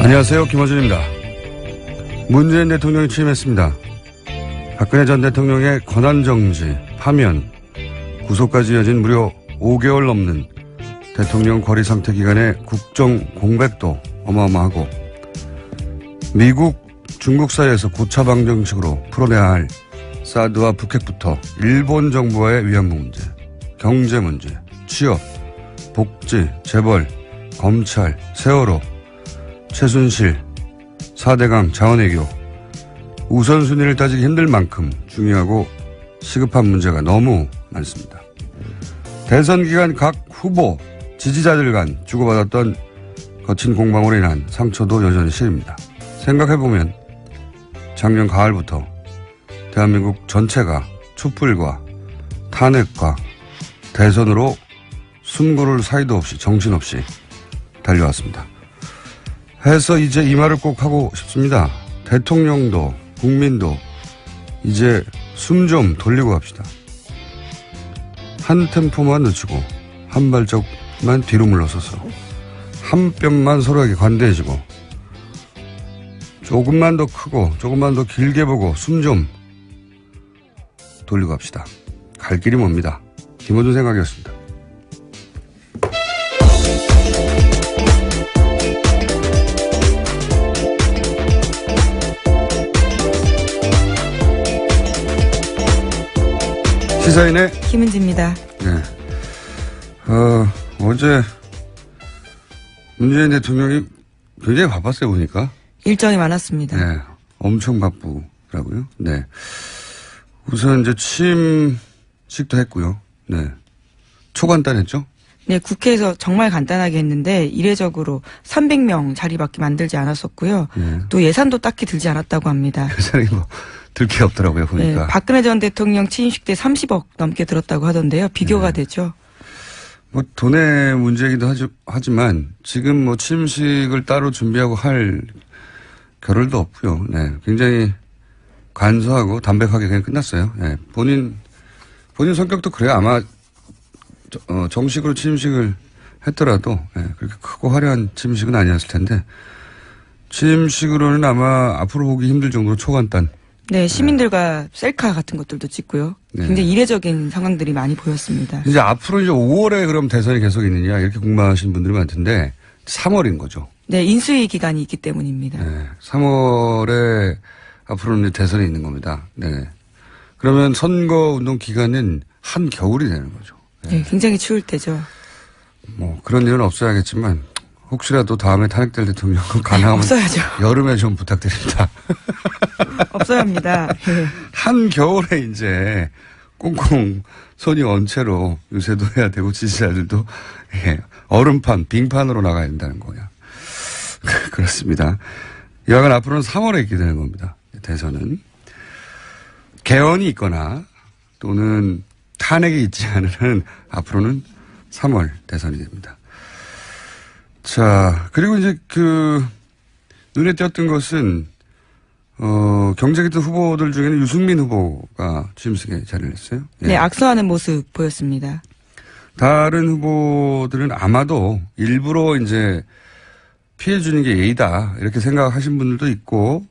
안녕하세요. 김어준입니다. 문재인 대통령이 취임했습니다. 박근혜 전 대통령의 권한정지, 파면, 구속까지 이어진 무려 5개월 넘는 대통령 거리 상태 기간의 국정 공백도 어마어마하고 미국, 중국 사이에서 고차 방정식으로 풀어내야 할 사드와 북핵부터 일본 정부와의 위안부 문제, 경제 문제, 취업, 복지, 재벌, 검찰, 세월호, 최순실, 4대강 자원외교, 우선순위를 따지기 힘들 만큼 중요하고 시급한 문제가 너무 많습니다. 대선 기간 각 후보, 지지자들 간 주고받았던 거친 공방으로 인한 상처도 여전히 시립니다. 생각해보면 작년 가을부터 대한민국 전체가 촛불과 탄핵과 대선으로 숨고를 사이도 없이 정신없이 달려왔습니다. 해서 이제 이 말을 꼭 하고 싶습니다. 대통령도 국민도 이제 숨 좀 돌리고 갑시다. 한 템포만 늦추고 한 발짝만 뒤로 물러서서 한 뼘만 서로에게 관대해지고 조금만 더 크고 조금만 더 길게 보고 숨 좀 돌리고 갑시다. 갈 길이 멉니다. 김어준 생각이었습니다. 시사인의 김은지입니다. 네. 어제 문재인 대통령이 굉장히 바빴어요, 보니까. 일정이 많았습니다. 네. 엄청 바쁘더라고요. 네. 우선 이제 취임식도 했고요. 네. 초간단했죠? 네, 국회에서 정말 간단하게 했는데 이례적으로 300명 자리밖에 만들지 않았었고요. 네. 또 예산도 딱히 들지 않았다고 합니다. 예산이 뭐 들 게 없더라고요, 보니까. 네, 박근혜 전 대통령 취임식 때 30억 넘게 들었다고 하던데요. 비교가 네. 되죠. 뭐 돈의 문제이기도 하지만 지금 뭐 취임식을 따로 준비하고 할 겨를도 없고요. 네. 굉장히 간소하고 담백하게 그냥 끝났어요. 네. 본인 성격도 그래요. 아마 정식으로 취임식을 했더라도 네. 그렇게 크고 화려한 취임식은 아니었을 텐데 취임식으로는 아마 앞으로 보기 힘들 정도로 초간단. 네, 시민들과 셀카 같은 것들도 찍고요. 네. 굉장히 이례적인 상황들이 많이 보였습니다. 이제 앞으로 이제 5월에 그럼 대선이 계속 있느냐 이렇게 궁금하신 분들이 많던데 3월인 거죠. 네, 인수위 기간이 있기 때문입니다. 네, 3월에 앞으로는 대선이 있는 겁니다. 네. 그러면 선거 운동 기간은 한 겨울이 되는 거죠. 네. 네, 굉장히 추울 때죠. 뭐 그런 일은 없어야겠지만 혹시라도 다음에 탄핵될 대통령은 가능하면 없어야죠. 여름에 좀 부탁드립니다. 없어야 합니다. 네. 한 겨울에 이제 꽁꽁 손이 언 채로 유세도 해야 되고 지지자들도 예, 얼음판, 빙판으로 나가야 된다는 거야. 그렇습니다. 여하간 앞으로는 3월에 있게 되는 겁니다. 대선은. 개헌이 있거나 또는 탄핵이 있지 않은 한 앞으로는 3월 대선이 됩니다. 자, 그리고 이제 눈에 띄었던 것은 경제기득 후보들 중에는 유승민 후보가 취임식에 자리를 했어요. 예. 네, 악수하는 모습 보였습니다. 다른 후보들은 아마도 일부러 이제 피해 주는 게 예의다 이렇게 생각하신 분들도 있고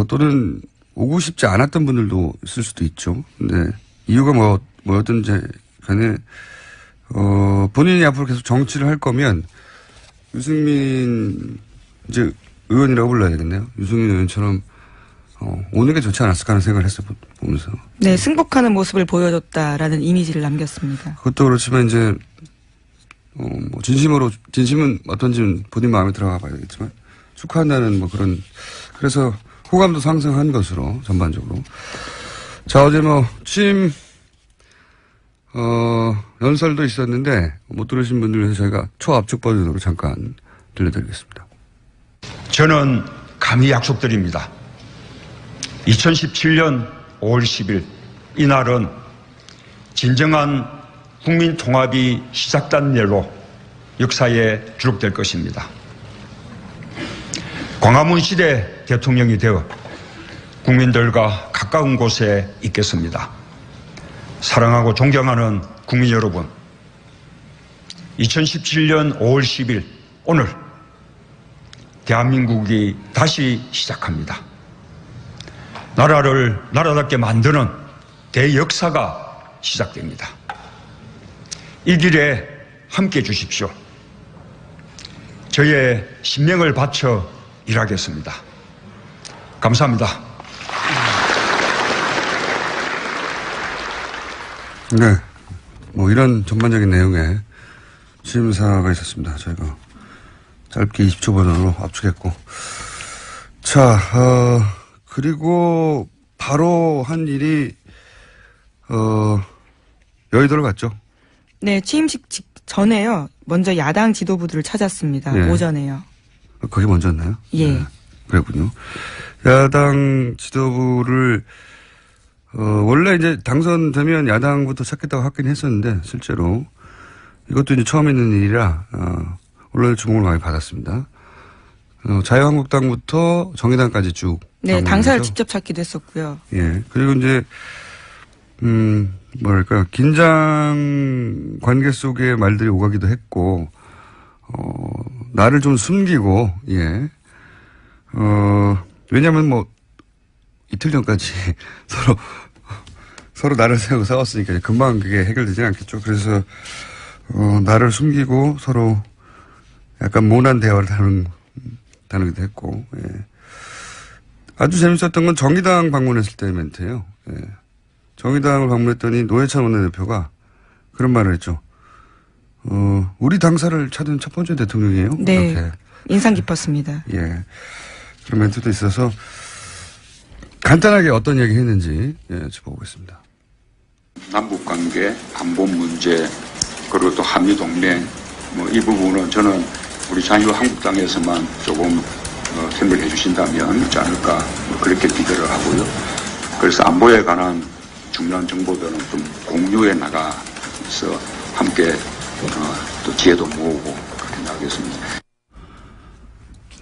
또는 오고 싶지 않았던 분들도 있을 수도 있죠. 근데 이유가 뭐였든지 간에 본인이 앞으로 계속 정치를 할 거면 유승민 이제 의원이라고 불러야 되겠네요. 유승민 의원처럼 오는 게 좋지 않았을까 하는 생각을 했어요. 보면서. 네, 승복하는 모습을 보여줬다라는 이미지를 남겼습니다. 그것도 그렇지만 이제 뭐 진심은 어떤지는 본인 마음에 들어가 봐야겠지만 축하한다는 뭐 그래서 호감도 상승한 것으로 전반적으로. 자, 어제 뭐 취임 연설도 있었는데 못 들으신 분들 위해서 저희가 초압축 버전으로 잠깐 들려드리겠습니다. 저는 감히 약속드립니다. 2017년 5월 10일 이날은 진정한 국민 통합이 시작된 날로 역사에 기록될 것입니다. 광화문 시대 대통령이 되어 국민들과 가까운 곳에 있겠습니다. 사랑하고 존경하는 국민 여러분, 2017년 5월 10일 오늘 대한민국이 다시 시작합니다. 나라를 나라답게 만드는 대역사가 시작됩니다. 이 길에 함께 해 주십시오. 저의 신명을 바쳐 일하겠습니다. 감사합니다. 네. 뭐 이런 전반적인 내용의 취임사가 있었습니다. 저희가 짧게 20초 버전으로 압축했고. 자, 그리고 바로 한 일이, 여의도를 갔죠. 네, 취임식 전에요. 먼저 야당 지도부들을 찾았습니다. 예. 오전에요. 거기 먼저였나요? 예. 네, 그랬군요. 야당 지도부를, 원래 이제 당선되면 야당부터 찾겠다고 하긴 했었는데, 실제로. 이것도 이제 처음 있는 일이라, 언론의 주목을 많이 받았습니다. 자유한국당부터 정의당까지 쭉. 네, 당사를 직접 찾기도 했었고요. 예. 그리고 이제, 뭐랄까, 긴장 관계 속의 말들이 오가기도 했고, 나를 좀 숨기고, 예. 왜냐면 뭐, 이틀 전까지 서로 나를 세우고 싸웠으니까 금방 그게 해결되지 않겠죠. 그래서, 나를 숨기고 서로 약간 모난 대화를 나누기도 했고, 예. 아주 재밌었던 건 정의당 방문했을 때 멘트예요. 예. 정의당을 방문했더니 노회찬 원내대표가 그런 말을 했죠. 우리 당사를 찾은 첫 번째 대통령이에요. 네. 이렇게. 인상 깊었습니다. 예. 그런 멘트도 있어서 간단하게 어떤 얘기 했는지, 예, 짚어보겠습니다. 남북관계, 안보 문제, 그리고 또 한미동맹, 뭐 이 부분은 저는 우리 자유한국당에서만 조금 협력해 주신다면 있지 않을까, 뭐 그렇게 기대를 하고요. 그래서 안보에 관한 중요한 정보들은 좀 공유해 나가서 함께 또 지혜도 모으고 그렇게 나가겠습니다.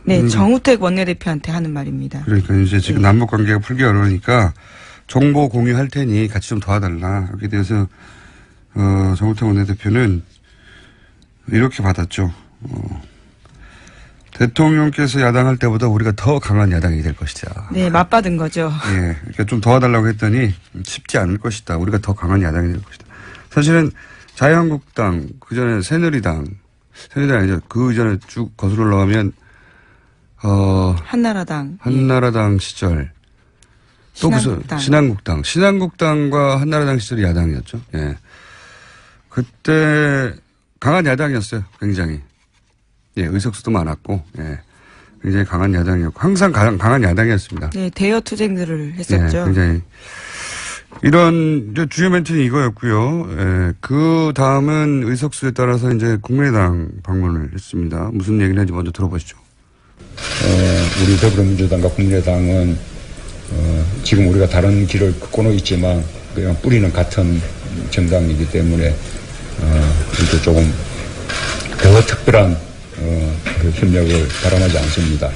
네, 정우택 원내대표한테 하는 말입니다. 그러니까 이제 지금 남북 관계가 풀기 어려우니까 정보 공유할 테니 같이 좀 도와달라. 여기에 대해서 정우택 원내대표는 이렇게 받았죠. 대통령께서 야당할 때보다 우리가 더 강한 야당이 될 것이다. 네, 맞받은 거죠. 예, 그러니까 좀 도와달라고 했더니 쉽지 않을 것이다. 우리가 더 강한 야당이 될 것이다. 사실은 자유한국당, 그 전에 새누리당 아니죠. 그 전에 쭉 거슬러 올라가면 한나라당 시절. 또 신한국당. 신한국당과 한나라당 시절이 야당이었죠. 예. 그때 강한 야당이었어요. 굉장히. 예, 의석수도 많았고, 예. 굉장히 강한 야당이었고, 항상 강한 야당이었습니다. 네, 대여 투쟁들을 했었죠. 예, 굉장히. 이런, 주요 멘트는 이거였고요. 예, 그 다음은 의석수에 따라서 이제 국민의당 방문을 했습니다. 무슨 얘기를 했는지 먼저 들어보시죠. 우리 더불어민주당과 국민의당은 지금 우리가 다른 길을 걷고는 있지만 그냥 뿌리는 같은 정당이기 때문에 이렇게 조금 더 특별한 그 협력을 바람하지 않습니다.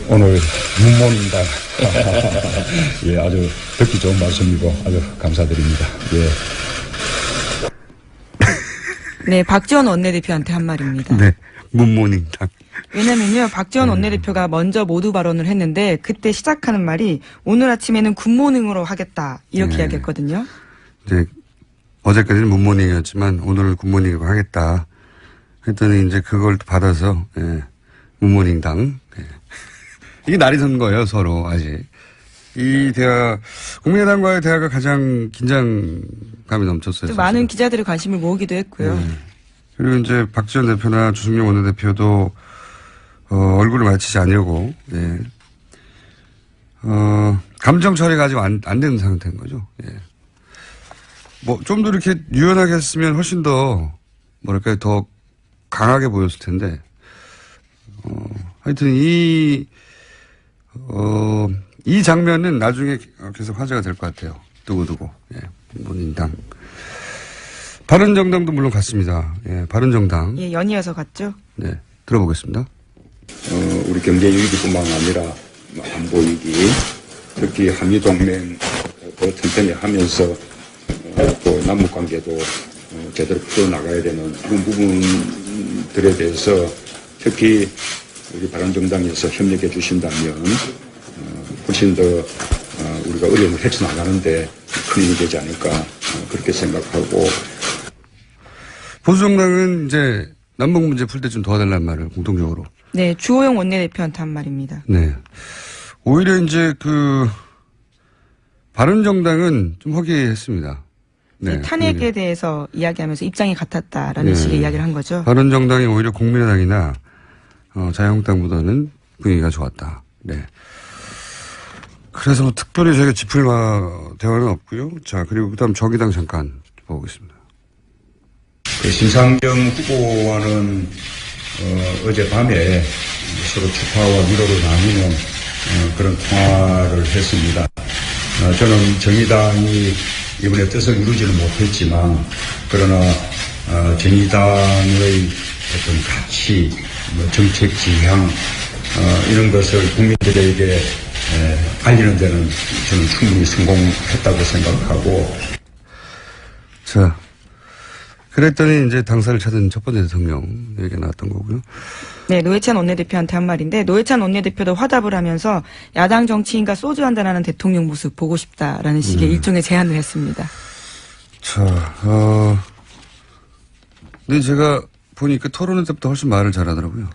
오늘 문모님당 예, 아주 듣기 좋은 말씀이고 아주 감사드립니다. 예. 네, 박지원 원내대표한테 한 말입니다. 네. 문모닝당. 왜냐면요, 박지원 원내대표가 먼저 모두 발언을 했는데 그때 시작하는 말이 오늘 아침에는 굿모닝으로 하겠다 이렇게 네. 이야기했거든요. 이제 어제까지는 문모닝이었지만 오늘은 굿모닝으로 하겠다. 했더니 이제 그걸 또 받아서 예, 문모닝당. 예. 이게 날이 선 거예요, 서로 아직. 이 대화, 국민의당과의 대화가 가장 긴장감이 넘쳤어요. 많은 기자들의 관심을 모으기도 했고요. 그리고 이제 박지원 대표나 주승용 원내대표도 얼굴을 맞추지 않으려고, 예. 감정 처리가 아직 안 되는 상태인 거죠. 예. 뭐, 좀 더 이렇게 유연하게 했으면 훨씬 더, 뭐랄까요, 더 강하게 보였을 텐데, 하여튼 이 장면은 나중에 계속 화제가 될 것 같아요. 두고두고, 예. 문인당. 바른정당도 물론 갔습니다. 예, 바른정당. 예, 연이어서 갔죠. 네, 들어보겠습니다. 우리 경제 위기뿐만 아니라 안보 위기, 특히 한미동맹 더 튼튼히 하면서 또 남북관계도 제대로 풀어나가야 되는 이런 부분들에 대해서 특히 우리 바른정당에서 협력해 주신다면 훨씬 더 우리가 어려움을 헤쳐나가는데 큰 힘이 되지 않을까 그렇게 생각하고. 보수정당은 이제 남북 문제 풀 때 좀 도와달라는 말을 공통적으로. 네, 주호영 원내대표한테 한 말입니다. 네. 오히려 이제 바른정당은 좀 허기했습니다. 네. 탄핵에 대해서 이야기하면서 입장이 같았다라는 네. 식의 이야기를 한 거죠. 바른정당이 오히려 국민의당이나 자유한국당보다는 분위기가 좋았다. 네. 그래서 뭐 특별히 저희가 짚을 대화는 없고요. 자, 그리고 그다음 정의당 잠깐 보겠습니다. 심상정 후보와는 어젯밤에 서로 축하와 위로를 나누는 그런 통화를 했습니다. 저는 정의당이 이번에 뜻을 이루지는 못했지만 그러나 정의당의 어떤 가치, 정책 지향 이런 것을 국민들에게 알리는 데는 저는 충분히 성공했다고 생각하고. 자, 그랬더니 이제 당사를 찾은 첫 번째 대통령 얘기가 나왔던 거고요. 네, 노회찬 원내대표한테 한 말인데 노회찬 원내대표도 화답을 하면서 야당 정치인과 소주 한잔하는 대통령 모습 보고 싶다라는 식의 일종의 제안을 했습니다. 자, 근데 제가 보니까 토론회 때부터 훨씬 말을 잘하더라고요.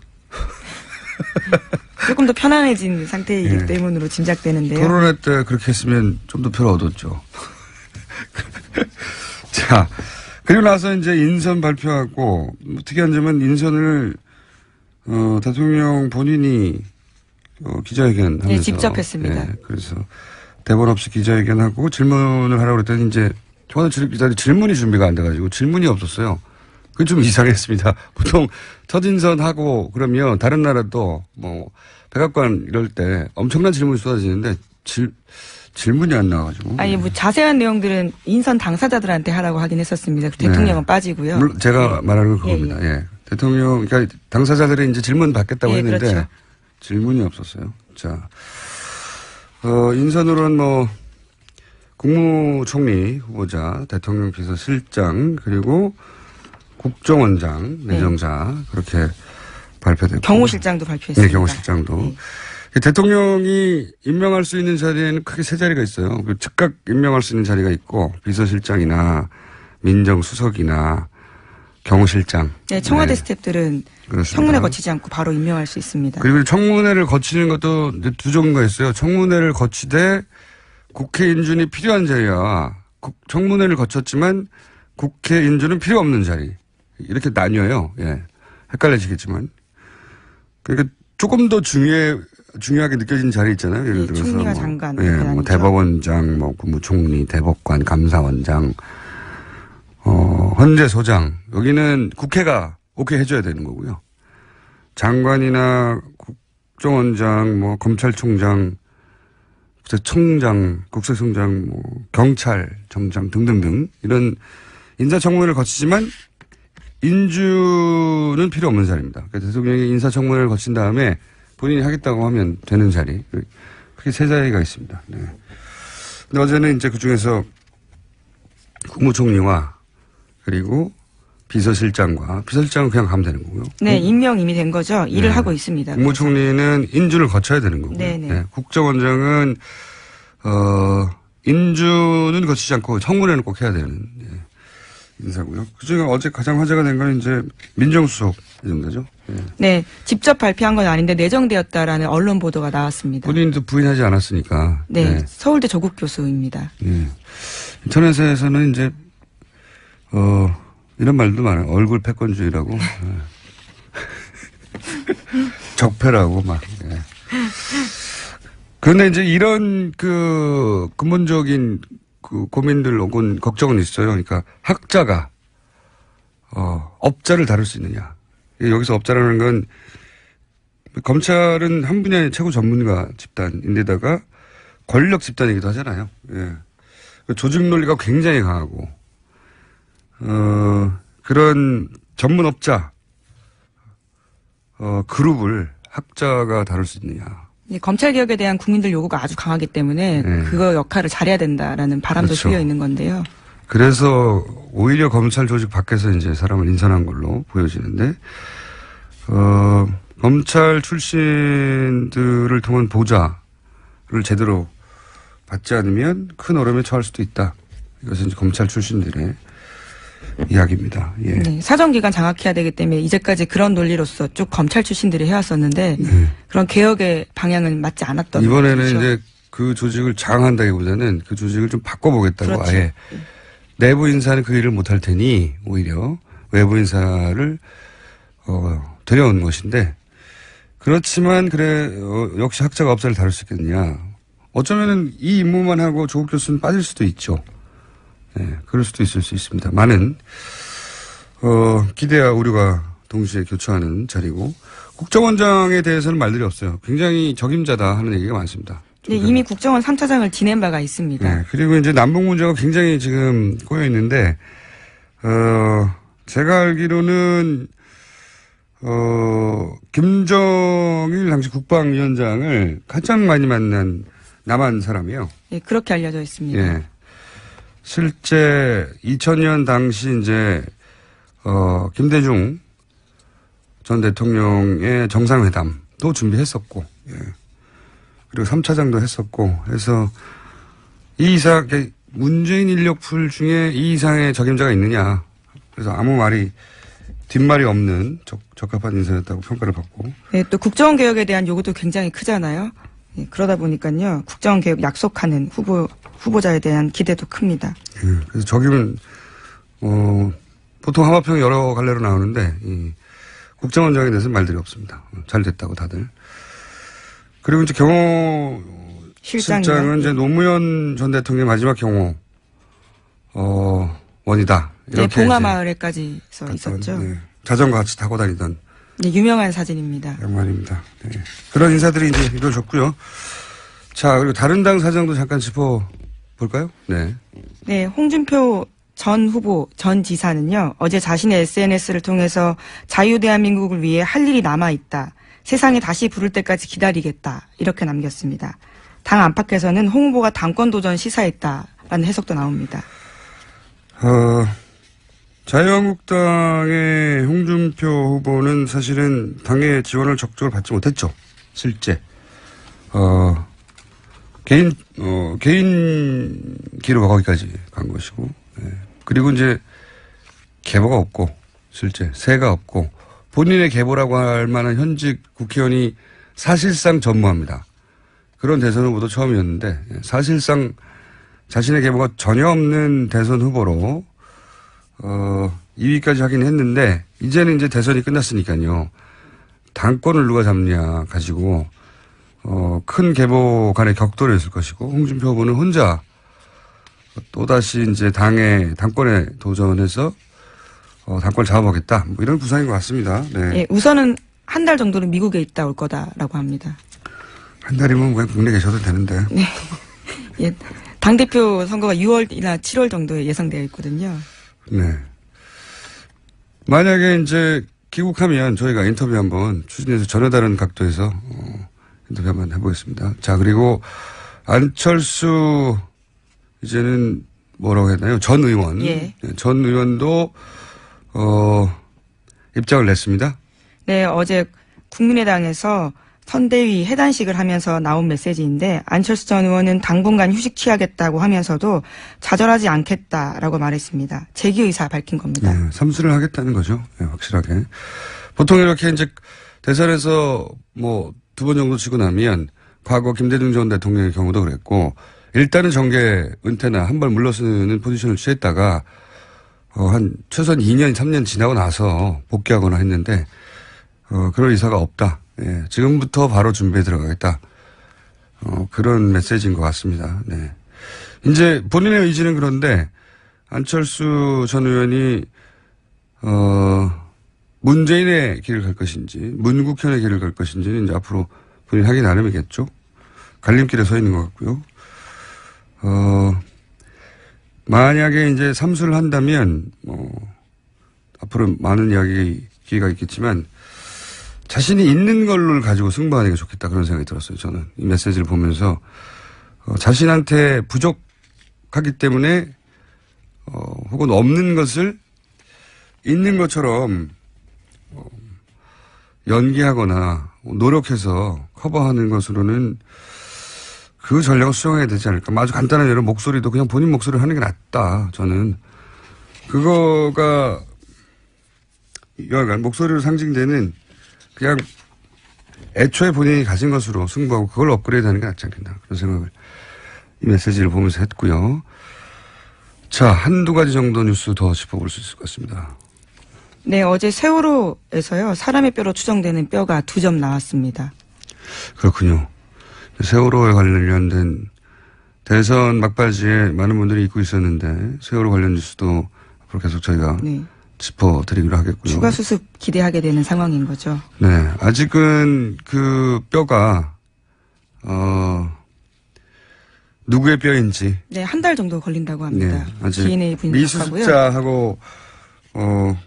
조금 더 편안해진 상태이기 네. 때문으로 짐작되는데요. 토론회 때 그렇게 했으면 좀 더 표를 얻었죠. 자, 그리고 나서 이제 인선 발표하고 특이한 점은 인선을 대통령 본인이 기자회견하면서 네, 직접 했습니다. 그래서 대본 없이 기자회견하고 질문을 하라고 그랬더니 이제 청와대 질문이 준비가 안 돼가지고 질문이 없었어요. 그게 좀 이상했습니다. 보통 첫 인선하고 그러면 다른 나라도 뭐 백악관 이럴 때 엄청난 질문이 쏟아지는데 질문이 안 나와가지고. 아니, 뭐 자세한 내용들은 인선 당사자들한테 하라고 하긴 했었습니다. 대통령은 네. 빠지고요. 물론 제가 말하는 건 그겁니다. 예. 대통령, 그러니까 당사자들이 이제 질문 받겠다고 예, 했는데 그렇죠. 질문이 없었어요. 자, 인선으로는 뭐 국무총리 후보자, 대통령 비서실장 그리고 국정원장, 내정자 그렇게 발표됐고. 경호실장도 발표했습니다. 네, 경호실장도. 대통령이 임명할 수 있는 자리에는 크게 세 자리가 있어요. 즉각 임명할 수 있는 자리가 있고 비서실장이나 민정수석이나 경호실장. 네, 청와대 스태프들은 그렇습니다. 청문회 거치지 않고 바로 임명할 수 있습니다. 그리고 청문회를 거치는 것도 이제 두 종류가 있어요. 청문회를 거치되 국회 인준이 필요한 자리와 청문회를 거쳤지만 국회 인준은 필요 없는 자리. 이렇게 나뉘어요. 예. 헷갈려지겠지만. 그러니까 조금 더 중요하게 느껴지는 자리 있잖아요. 예를 들어서. 총리와 장관. 예, 뭐 대법원장, 뭐 국무총리, 대법관, 감사원장, 헌재소장. 여기는 국회가 오케이 해줘야 되는 거고요. 장관이나 국정원장, 뭐 검찰총장, 국세청장, 뭐 경찰청장 등등등 이런 인사청문회를 거치지만 인주는 필요 없는 자리입니다. 그러니까 대통령이 인사청문회를 거친 다음에 본인이 하겠다고 하면 되는 자리. 그게 세 자리가 있습니다. 네. 근데 어제는 이제 그 중에서 국무총리와 그리고 비서실장은 그냥 가면 되는 거고요. 네, 임명 이미 된 거죠. 일을 하고 있습니다. 국무총리는 인준을 거쳐야 되는 거고요. 네네. 네. 국정원장은 인준은 거치지 않고 청문회는 꼭 해야 되는 인사고요. 그중에 어제 가장 화제가 된 건 이제 민정수석 이정도죠. 네, 직접 발표한 건 아닌데 내정되었다라는 언론 보도가 나왔습니다. 본인도 부인하지 않았으니까. 네, 서울대 조국 교수입니다. 네. 인터넷에서는 이제 이런 말도 많아요. 얼굴 패권주의라고. 적폐라고 막. 네. 그런데 이제 이런 근본적인 고민들 혹은 걱정은 있어요. 그러니까 학자가 업자를 다룰 수 있느냐. 여기서 업자라는 건 검찰은 한 분야의 최고 전문가 집단인데다가 권력 집단이기도 하잖아요. 예. 조직 논리가 굉장히 강하고 그런 전문 업자 그룹을 학자가 다룰 수 있느냐. 검찰 개혁에 대한 국민들 요구가 아주 강하기 때문에 그거 역할을 잘해야 된다라는 바람도 그렇죠. 실려 있는 건데요. 그래서 오히려 검찰 조직 밖에서 이제 사람을 인선한 걸로 보여지는데, 검찰 출신들을 통한 보좌를 제대로 받지 않으면 큰 어려움에 처할 수도 있다. 이것은 이제 검찰 출신들의 이야기입니다. 예. 네, 사정기간 장악해야 되기 때문에 이제까지 그런 논리로서 쭉 검찰 출신들이 해왔었는데 그런 개혁의 방향은 맞지 않았던 이번에는 거죠. 이제 그 조직을 장악한다기보다는 그 조직을 좀 바꿔보겠다고 그렇죠. 아예 내부 인사는 그 일을 못할 테니 오히려 외부 인사를 데려온 것인데 그렇지만 역시 학자가 업사를 다룰 수 있겠느냐. 어쩌면은 이 임무만 하고 조국 교수는 빠질 수도 있죠. 네, 그럴 수도 있을 수 있습니다. 많은 기대와 우려가 동시에 교차하는 자리고 국정원장에 대해서는 말들이 없어요. 굉장히 적임자다 하는 얘기가 많습니다. 네, 이미 국정원 3차장을 지낸 바가 있습니다. 네, 그리고 이제 남북 문제가 굉장히 지금 꼬여 있는데 제가 알기로는 김정일 당시 국방위원장을 가장 많이 만난 남한 사람이에요. 네, 그렇게 알려져 있습니다. 예. 실제 2000년 당시 이제 김대중 전 대통령의 정상회담도 준비했었고, 예. 그리고 3차장도 했었고, 해서 이 이상 문재인 인력풀 중에 이 이상의 적임자가 있느냐. 그래서 아무 말이 뒷말이 없는 적합한 인사였다고 평가를 받고. 네, 또 국정원 개혁에 대한 요구도 굉장히 크잖아요. 네, 그러다 보니까요, 국정원 개혁 약속하는 후보자에 대한 기대도 큽니다. 예, 그래서 적임은 보통 하마평 여러 갈래로 나오는데 이 국정원장에 대해서는 말들이 없습니다. 잘 됐다고 다들. 그리고 이제 경호 실장은 이제 노무현 전 대통령의 마지막 경호 원이다. 네, 이렇게 봉하마을에까지 있었죠. 네, 자전거 같이 타고 다니던 네, 유명한 사진입니다. 양반입니다. 네. 그런 인사들이 이제 이루어졌고요. 자, 그리고 다른 당 사정도 잠깐 짚어볼까요? 네. 네, 홍준표 전 후보, 전 지사는요, 어제 자신의 SNS를 통해서 자유대한민국을 위해 할 일이 남아있다. 세상에 다시 부를 때까지 기다리겠다. 이렇게 남겼습니다. 당 안팎에서는 홍 후보가 당권 도전 시사했다라는 해석도 나옵니다. 자유한국당의 홍준표 후보는 사실은 당의 지원을 적극적으로 받지 못했죠. 실제. 개인 기로가 거기까지 간 것이고. 예. 그리고 이제 계보가 없고, 실제 새가 없고, 본인의 계보라고 할 만한 현직 국회의원이 사실상 전무합니다. 그런 대선 후보도 처음이었는데, 사실상 자신의 계보가 전혀 없는 대선 후보로 2위까지 하긴 했는데 이제는 이제 대선이 끝났으니까요. 당권을 누가 잡냐 가지고 큰 계보 간의 격돌이 있을 것이고 홍준표 후보는 혼자 또다시 이제 당권에 도전해서 당권을 잡아보겠다. 뭐 이런 구상인 것 같습니다. 네. 예, 우선은 한 달 정도는 미국에 있다 올 거다라고 합니다. 한 달이면 그냥 국내 계셔도 되는데. 네. 예, 당대표 선거가 6월이나 7월 정도에 예상되어 있거든요. 네. 만약에 이제 귀국하면 저희가 인터뷰 한번 추진해서 전혀 다른 각도에서 인터뷰 한번 해보겠습니다. 자, 그리고 안철수 이제는 뭐라고 했나요? 전 의원. 예. 전 의원도 입장을 냈습니다. 네, 어제 국민의당에서 선대위 해단식을 하면서 나온 메시지인데 안철수 전 의원은 당분간 휴식 취하겠다고 하면서도 좌절하지 않겠다라고 말했습니다. 재기 의사 밝힌 겁니다. 네, 삼수를 하겠다는 거죠. 네, 확실하게. 보통 이렇게 이제 대선에서 뭐 2번 정도 치고 나면 과거 김대중 전 대통령의 경우도 그랬고 일단은 정계 은퇴나 한 번 물러서는 포지션을 취했다가 한 최소한 2년, 3년 지나고 나서 복귀하거나 했는데 그럴 의사가 없다. 예, 지금부터 바로 준비에 들어가겠다. 그런 메시지인 것 같습니다. 네. 이제 본인의 의지는 그런데 안철수 전 의원이 문재인의 길을 갈 것인지 문국현의 길을 갈 것인지는 이제 앞으로 본인 하기 나름이겠죠. 갈림길에 서 있는 것 같고요. 만약에 이제 삼수를 한다면 앞으로 많은 기회가 있겠지만 자신이 있는 걸로 가지고 승부하는 게 좋겠다 그런 생각이 들었어요. 저는 이 메시지를 보면서 자신한테 부족하기 때문에 혹은 없는 것을 있는 것처럼 연기하거나 노력해서 커버하는 것으로는 그 전략을 수용해야 되지 않을까. 아주 간단한 예로 목소리도 그냥 본인 목소리를 하는 게 낫다. 저는 그거가 여하간 목소리로 상징되는 그냥 애초에 본인이 가진 것으로 승부하고 그걸 업그레이드하는 게 낫지 않겠나 그런 생각을 이 메시지를 보면서 했고요. 자, 한두 가지 정도 뉴스 더 짚어볼 수 있을 것 같습니다. 네, 어제 세월호에서요. 사람의 뼈로 추정되는 뼈가 2점 나왔습니다. 그렇군요. 세월호에 관련된 대선 막바지에 많은 분들이 잊고 있었는데 세월호 관련 뉴스도 앞으로 계속 저희가 네. 짚어드리기로 하겠고요. 추가 수습 기대하게 되는 상황인 거죠. 네, 아직은 그 뼈가 누구의 뼈인지 네, 한 달 정도 걸린다고 합니다. 네, 아직 DNA 분석하고요. 미수습자하고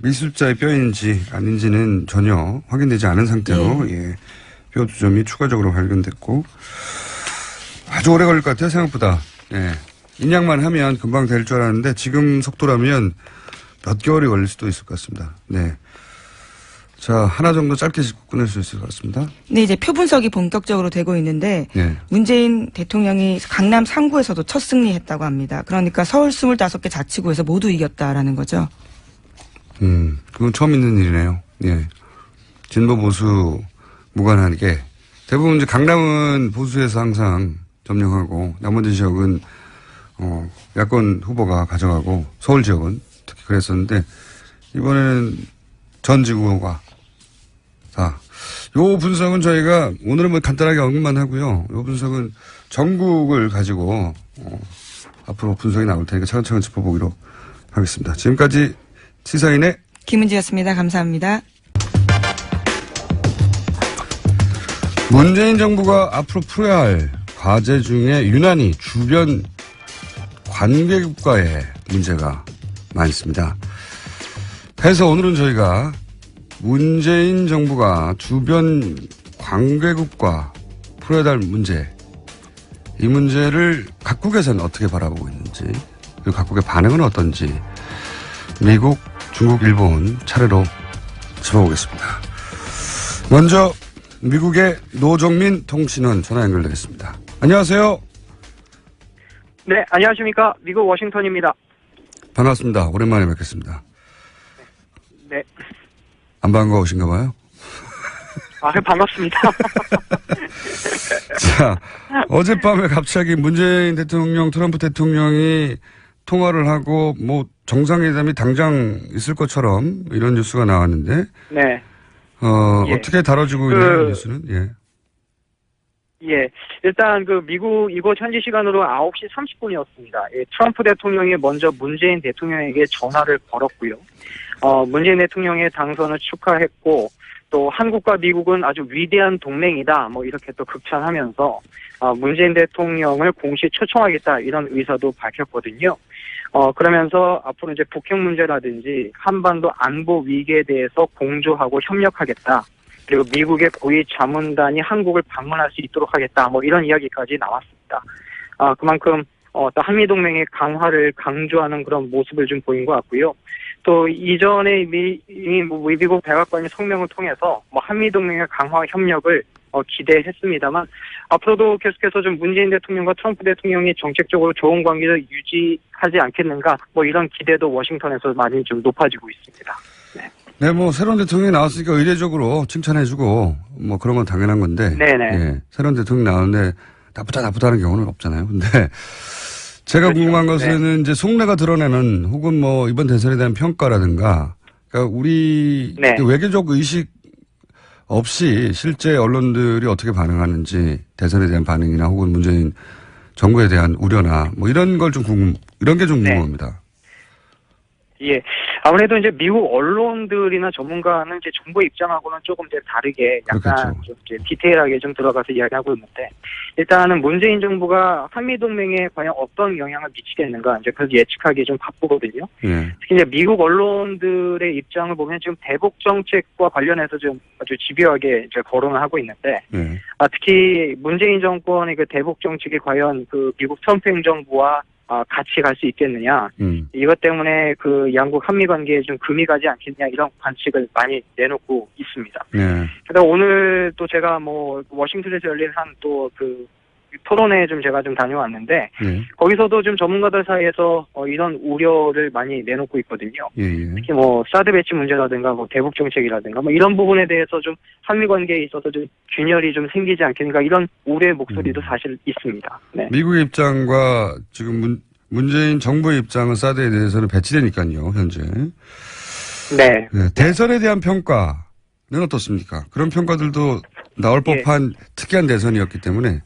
미수습자의 뼈인지 아닌지는 전혀 확인되지 않은 상태로 뼈 2점이 추가적으로 발견됐고 아주 오래 걸릴 것 같아요. 생각보다. 예. 인양만 하면 금방 될 줄 알았는데 지금 속도라면 몇 개월이 걸릴 수도 있을 것 같습니다. 네. 자, 하나 정도 짧게 짚고 끝낼 수 있을 것 같습니다. 네, 이제 표 분석이 본격적으로 되고 있는데 네. 문재인 대통령이 강남 3구에서도 첫 승리했다고 합니다. 그러니까 서울 25개 자치구에서 모두 이겼다라는 거죠. 그건 처음 있는 일이네요. 예. 진보 보수 무관하게 대부분 이제 강남은 보수에서 항상 점령하고 나머지 지역은 야권 후보가 가져가고 서울 지역은 특히 그랬었는데 이번에는 전 지구가 요 분석은 저희가 오늘은 뭐 간단하게 언급만 하고요. 요 분석은 전국을 가지고 앞으로 분석이 나올 테니까 차근차근 짚어보기로 하겠습니다. 지금까지 시사인의 김은지였습니다. 감사합니다. 문재인 정부가 앞으로 풀어야 할 과제 중에 유난히 주변 관계국과의 문제가 많습니다. 해서 오늘은 저희가 문재인 정부가 주변 관계국과 풀어야 할 문제, 이 문제를 각국에서는 어떻게 바라보고 있는지, 그리고 각국의 반응은 어떤지 미국, 중국, 일본 차례로 짚어보겠습니다. 먼저 미국의 노정민 통신원 전화 연결되겠습니다. 안녕하세요. 네, 안녕하십니까. 미국 워싱턴입니다. 반갑습니다. 오랜만에 뵙겠습니다. 네. 안 반가우신가 봐요? 반갑습니다. 자, 어젯밤에 갑자기 문재인 대통령, 트럼프 대통령이 통화를 하고 뭐 정상회담이 당장 있을 것처럼 이런 뉴스가 나왔는데 네. 예. 어떻게 다뤄지고 있는 뉴스는? 예. 예. 일단 미국 이곳 현지 시간으로 9시 30분이었습니다. 예, 트럼프 대통령이 먼저 문재인 대통령에게 전화를 걸었고요. 문재인 대통령의 당선을 축하했고 또 한국과 미국은 아주 위대한 동맹이다. 뭐 이렇게 또 극찬하면서 문재인 대통령을 공식 초청하겠다 이런 의사도 밝혔거든요. 그러면서 앞으로 이제 북핵 문제라든지 한반도 안보 위기에 대해서 공조하고 협력하겠다. 그리고 미국의 고위 자문단이 한국을 방문할 수 있도록 하겠다. 뭐 이런 이야기까지 나왔습니다. 그만큼 또 한미동맹의 강화를 강조하는 그런 모습을 좀 보인 것 같고요. 또 이전에 미국 백악관이 성명을 통해서 뭐 한미동맹의 강화 협력을 기대했습니다만 앞으로도 계속해서 좀 문재인 대통령과 트럼프 대통령이 정책적으로 좋은 관계를 유지하지 않겠는가 뭐 이런 기대도 워싱턴에서 많이 좀 높아지고 있습니다. 네, 뭐 새로운 대통령이 나왔으니까 의례적으로 칭찬해주고 뭐 그런 건 당연한 건데. 네네. 예, 새로운 대통령이 나오는데 나쁘다는 경우는 없잖아요. 근데 제가 그렇죠. 궁금한 것은 이제 속내가 드러내는 혹은 뭐 이번 대선에 대한 평가라든가 그러니까 우리 외교적 의식 없이 실제 언론들이 어떻게 반응하는지 대선에 대한 반응이나 혹은 문재인 정부에 대한 우려나 뭐 이런 걸 좀 이런 게 좀 궁금합니다. 예. 아무래도 이제 미국 언론들이나 전문가는 이제 정부 입장하고는 조금 이제 다르게 약간 그렇겠죠. 좀 이제 디테일하게 좀 들어가서 이야기하고 있는데 일단은 문재인 정부가 한미동맹에 과연 어떤 영향을 미치겠는가 이제 그래서 예측하기 좀 바쁘거든요. 예. 특히 이제 미국 언론들의 입장을 보면 지금 대북 정책과 관련해서 좀 아주 집요하게 이제 거론을 하고 있는데 예. 특히 문재인 정권의 그 대북 정책이 과연 그 미국 트럼프 행정부와 같이 갈 수 있겠느냐. 이것 때문에 그 양국 한미 관계에 좀 금이 가지 않겠냐 이런 관측을 많이 내놓고 있습니다. 네. 그래서 오늘 또 제가 뭐 워싱턴에서 열린 한 또 그 토론회에 좀 제가 좀 다녀왔는데 네. 거기서도 좀 전문가들 사이에서 이런 우려를 많이 내놓고 있거든요. 예, 예. 특히 뭐 사드 배치 문제라든가 뭐 대북 정책이라든가 뭐 이런 부분에 대해서 좀 한미 관계에 있어서 좀 균열이 좀 생기지 않겠는가 이런 우려의 목소리도 사실 있습니다. 네. 미국의 입장과 지금 문재인 정부의 입장은 사드에 대해서는 배치되니까요, 현재. 네. 네, 대선에 대한 평가는 어떻습니까? 그런 평가들도 나올 법한 특이한 대선이었기 때문에.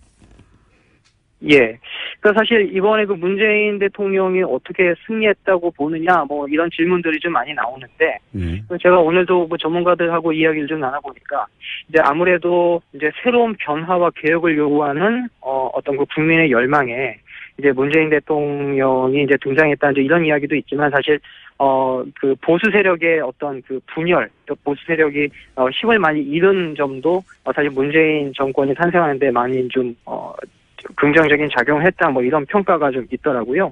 예. 그 사실 이번에 그 문재인 대통령이 어떻게 승리했다고 보느냐 뭐 이런 질문들이 좀 많이 나오는데 예. 제가 오늘도 뭐 전문가들하고 이야기를 좀 나눠보니까 이제 아무래도 이제 새로운 변화와 개혁을 요구하는 어떤 그 국민의 열망에 이제 문재인 대통령이 이제 등장했다 이제 이런 이야기도 있지만 사실 그 보수 세력의 어떤 그 분열, 또 보수 세력이 힘을 많이 잃은 점도 사실 문재인 정권이 탄생하는데 많이 좀 긍정적인 작용을 했다 뭐 이런 평가가 좀 있더라고요.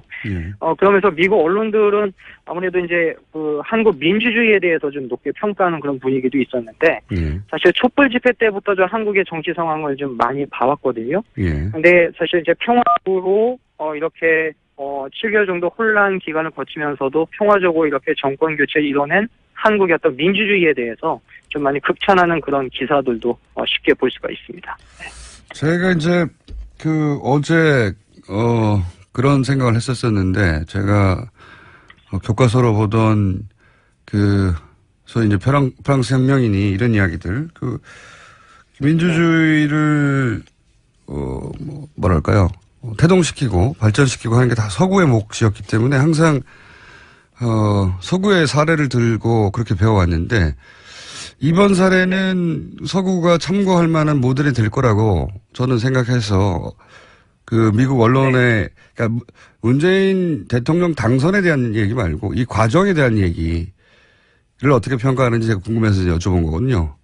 그러면서 미국 언론들은 아무래도 이제 그 한국 민주주의에 대해서 좀 높게 평가하는 그런 분위기도 있었는데 사실 촛불 집회 때부터 좀 한국의 정치 상황을 좀 많이 봐왔거든요. 근데 사실 이제 평화적으로 이렇게 7개월 정도 혼란 기간을 거치면서도 평화적으로 이렇게 정권 교체를 이뤄낸 한국의 어떤 민주주의에 대해서 좀 많이 극찬하는 그런 기사들도 쉽게 볼 수가 있습니다. 제가 이제 어제 그런 생각을 했었었는데 제가 교과서로 보던 소위 이제 프랑스 혁명인이 이런 이야기들 민주주의를 뭐랄까요 태동시키고 발전시키고 하는 게 다 서구의 몫이었기 때문에 항상 서구의 사례를 들고 그렇게 배워왔는데 이번 사례는 서구가 참고할 만한 모델이 될 거라고 저는 생각해서 미국 언론에 그러니까 문재인 대통령 당선에 대한 얘기 말고 이 과정에 대한 얘기를 어떻게 평가하는지 제가 궁금해서 여쭤본 거거든요.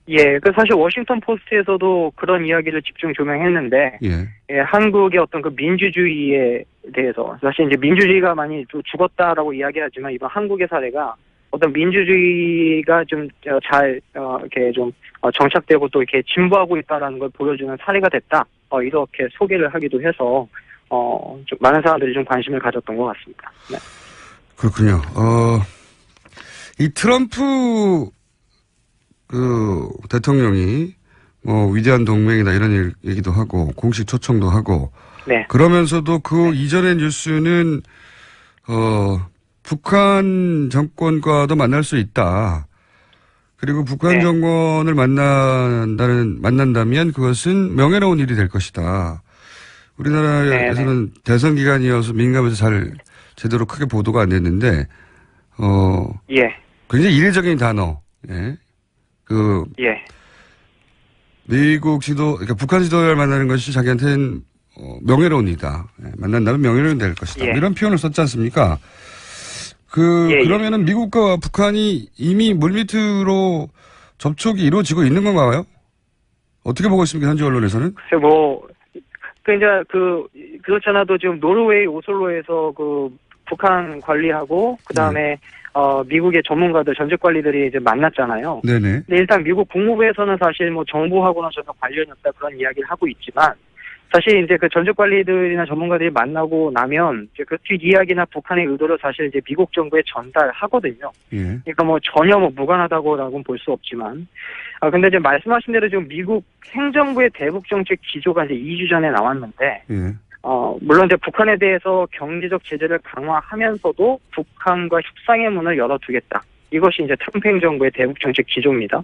예, 사실 워싱턴 포스트에서도 그런 이야기를 집중 조명했는데, 한국의 어떤 그 민주주의에 대해서 사실 이제 민주주의가 많이 죽었다라고 이야기하지만 이번 한국의 사례가 어떤 민주주의가 좀 잘 이렇게 좀 정착되고 또 이렇게 진보하고 있다라는 걸 보여주는 사례가 됐다. 이렇게 소개를 하기도 해서 좀 많은 사람들이 좀 관심을 가졌던 것 같습니다. 네. 그렇군요. 이 트럼프 대통령이 위대한 동맹이다 이런 얘기도 하고 공식 초청도 하고 그러면서도 이전의 뉴스는 북한 정권과도 만날 수 있다. 그리고 북한 정권을 만난다면 그것은 명예로운 일이 될 것이다. 우리나라에서는 대선 기간이어서 민감해서 제대로 크게 보도가 안 됐는데, 굉장히 이례적인 단어, 미국 그러니까 북한 지도자를 만나는 것이 자기한테는 명예로운 일이다. 만난다면 명예로운 될 것이다. 이런 표현을 썼지 않습니까? 그러면은 미국과 북한이 이미 물밑으로 접촉이 이루어지고 있는 건가요? 어떻게 보고 있습니까? 현지 언론에서는? 그렇잖아도 지금 노르웨이 오슬로에서 북한 관리하고, 그 다음에, 미국의 전문가들, 전직 관리들이 이제 만났잖아요. 네네. 근데 일단 미국 국무부에서는 사실 정부하고는 전혀 관련이 없다 그런 이야기를 하고 있지만, 사실 이제 전직 관리들이나 전문가들이 만나고 나면 이제 그 뒷이야기나 북한의 의도를 사실 이제 미국 정부에 전달하거든요. 그러니까 전혀 무관하다고라고는 볼 수 없지만, 근데 이제 말씀하신 대로 지금 미국 행정부의 대북 정책 기조가 이제 2주 전에 나왔는데, 물론 이제 북한에 대해서 경제적 제재를 강화하면서도 북한과 협상의 문을 열어두겠다. 이것이 이제 트럼프 행정부의 대북 정책 기조입니다.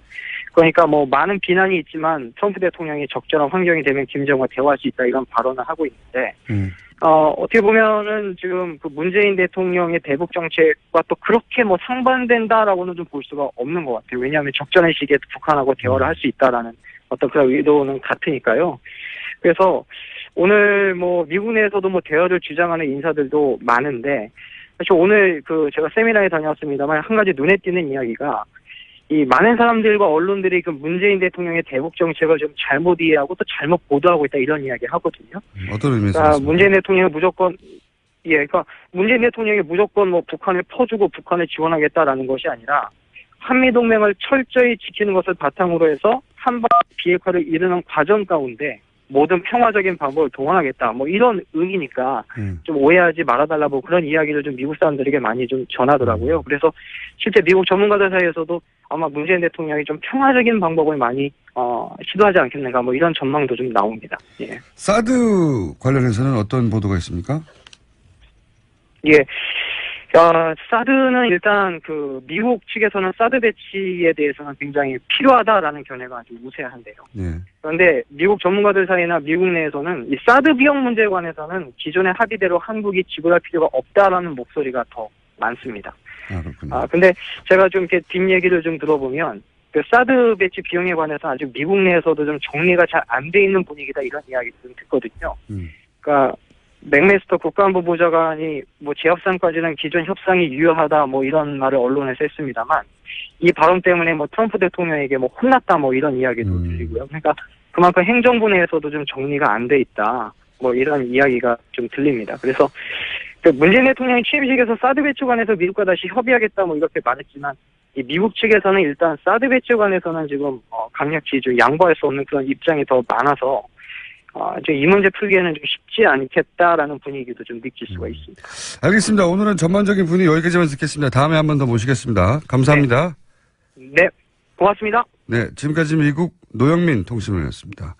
그러니까 많은 비난이 있지만 트럼프 대통령이 적절한 환경이 되면 김정은과 대화할 수 있다 이런 발언을 하고 있는데 어떻게 보면은 지금 문재인 대통령의 대북 정책과 또 그렇게 상반된다라고는 좀 볼 수가 없는 것 같아요. 왜냐하면 적절한 시기에 북한하고 대화를 할 수 있다라는 어떤 그런 의도는 같으니까요. 그래서 오늘 미국 내에서도 대화를 주장하는 인사들도 많은데 사실 오늘 제가 세미나에 다녀왔습니다만 한 가지 눈에 띄는 이야기가 이 많은 사람들과 언론들이 그 문재인 대통령의 대북 정책을 좀 잘못 이해하고 또 잘못 보도하고 있다 이런 이야기 하거든요. 어떤 의미에서? 그러니까 문재인 대통령이 그러니까 문재인 대통령이 무조건 뭐 북한을 퍼주고 북한을 지원하겠다라는 것이 아니라 한미 동맹을 철저히 지키는 것을 바탕으로 해서 한반 비핵화를 이루는 과정 가운데 모든 평화적인 방법을 동원하겠다. 뭐 이런 의미니까 좀 오해하지 말아달라고 그런 이야기를 좀 미국 사람들에게 많이 좀 전하더라고요. 그래서 실제 미국 전문가들 사이에서도 아마 문재인 대통령이 좀 평화적인 방법을 많이 시도하지 않겠는가 뭐 이런 전망도 좀 나옵니다. 예. 사드 관련해서는 어떤 보도가 있습니까? 예. 사드는 일단 그 미국 측에서는 사드 배치에 대해서는 굉장히 필요하다라는 견해가 아주 우세한데요. 네. 그런데 미국 전문가들 사이나 미국 내에서는 이 사드 비용 문제에 관해서는 기존의 합의대로 한국이 지불할 필요가 없다라는 목소리가 더 많습니다. 그렇군요. 근데 제가 좀 이렇게 뒷얘기를 좀 들어보면 그 사드 배치 비용에 관해서 아직 미국 내에서도 좀 정리가 잘 안 돼 있는 분위기다 이런 이야기를 좀 듣거든요. 그러니까 맥메스터 국가안보보좌관이 뭐 재협상까지는 기존 협상이 유효하다 뭐 이런 말을 언론에서 했습니다만 이 발언 때문에 뭐 트럼프 대통령에게 뭐 혼났다 뭐 이런 이야기도 들리고요. 그러니까 그만큼 행정부 내에서도 좀 정리가 안 돼 있다 뭐 이런 이야기가 좀 들립니다. 그래서 그 문재인 대통령이 취임식에서 사드 배치 관해서 미국과 다시 협의하겠다 뭐 이렇게 말했지만 이 미국 측에서는 일단 사드 배치 관해서는 지금 강력히 좀 양보할 수 없는 그런 입장이 더 많아서 이 문제 풀기에는 좀 쉽지 않겠다라는 분위기도 좀 느낄 수가 있습니다. 알겠습니다. 오늘은 전반적인 분위기 여기까지만 듣겠습니다. 다음에 한 번 더 모시겠습니다. 감사합니다. 네, 고맙습니다. 네, 지금까지 미국 노영민 통신원이었습니다.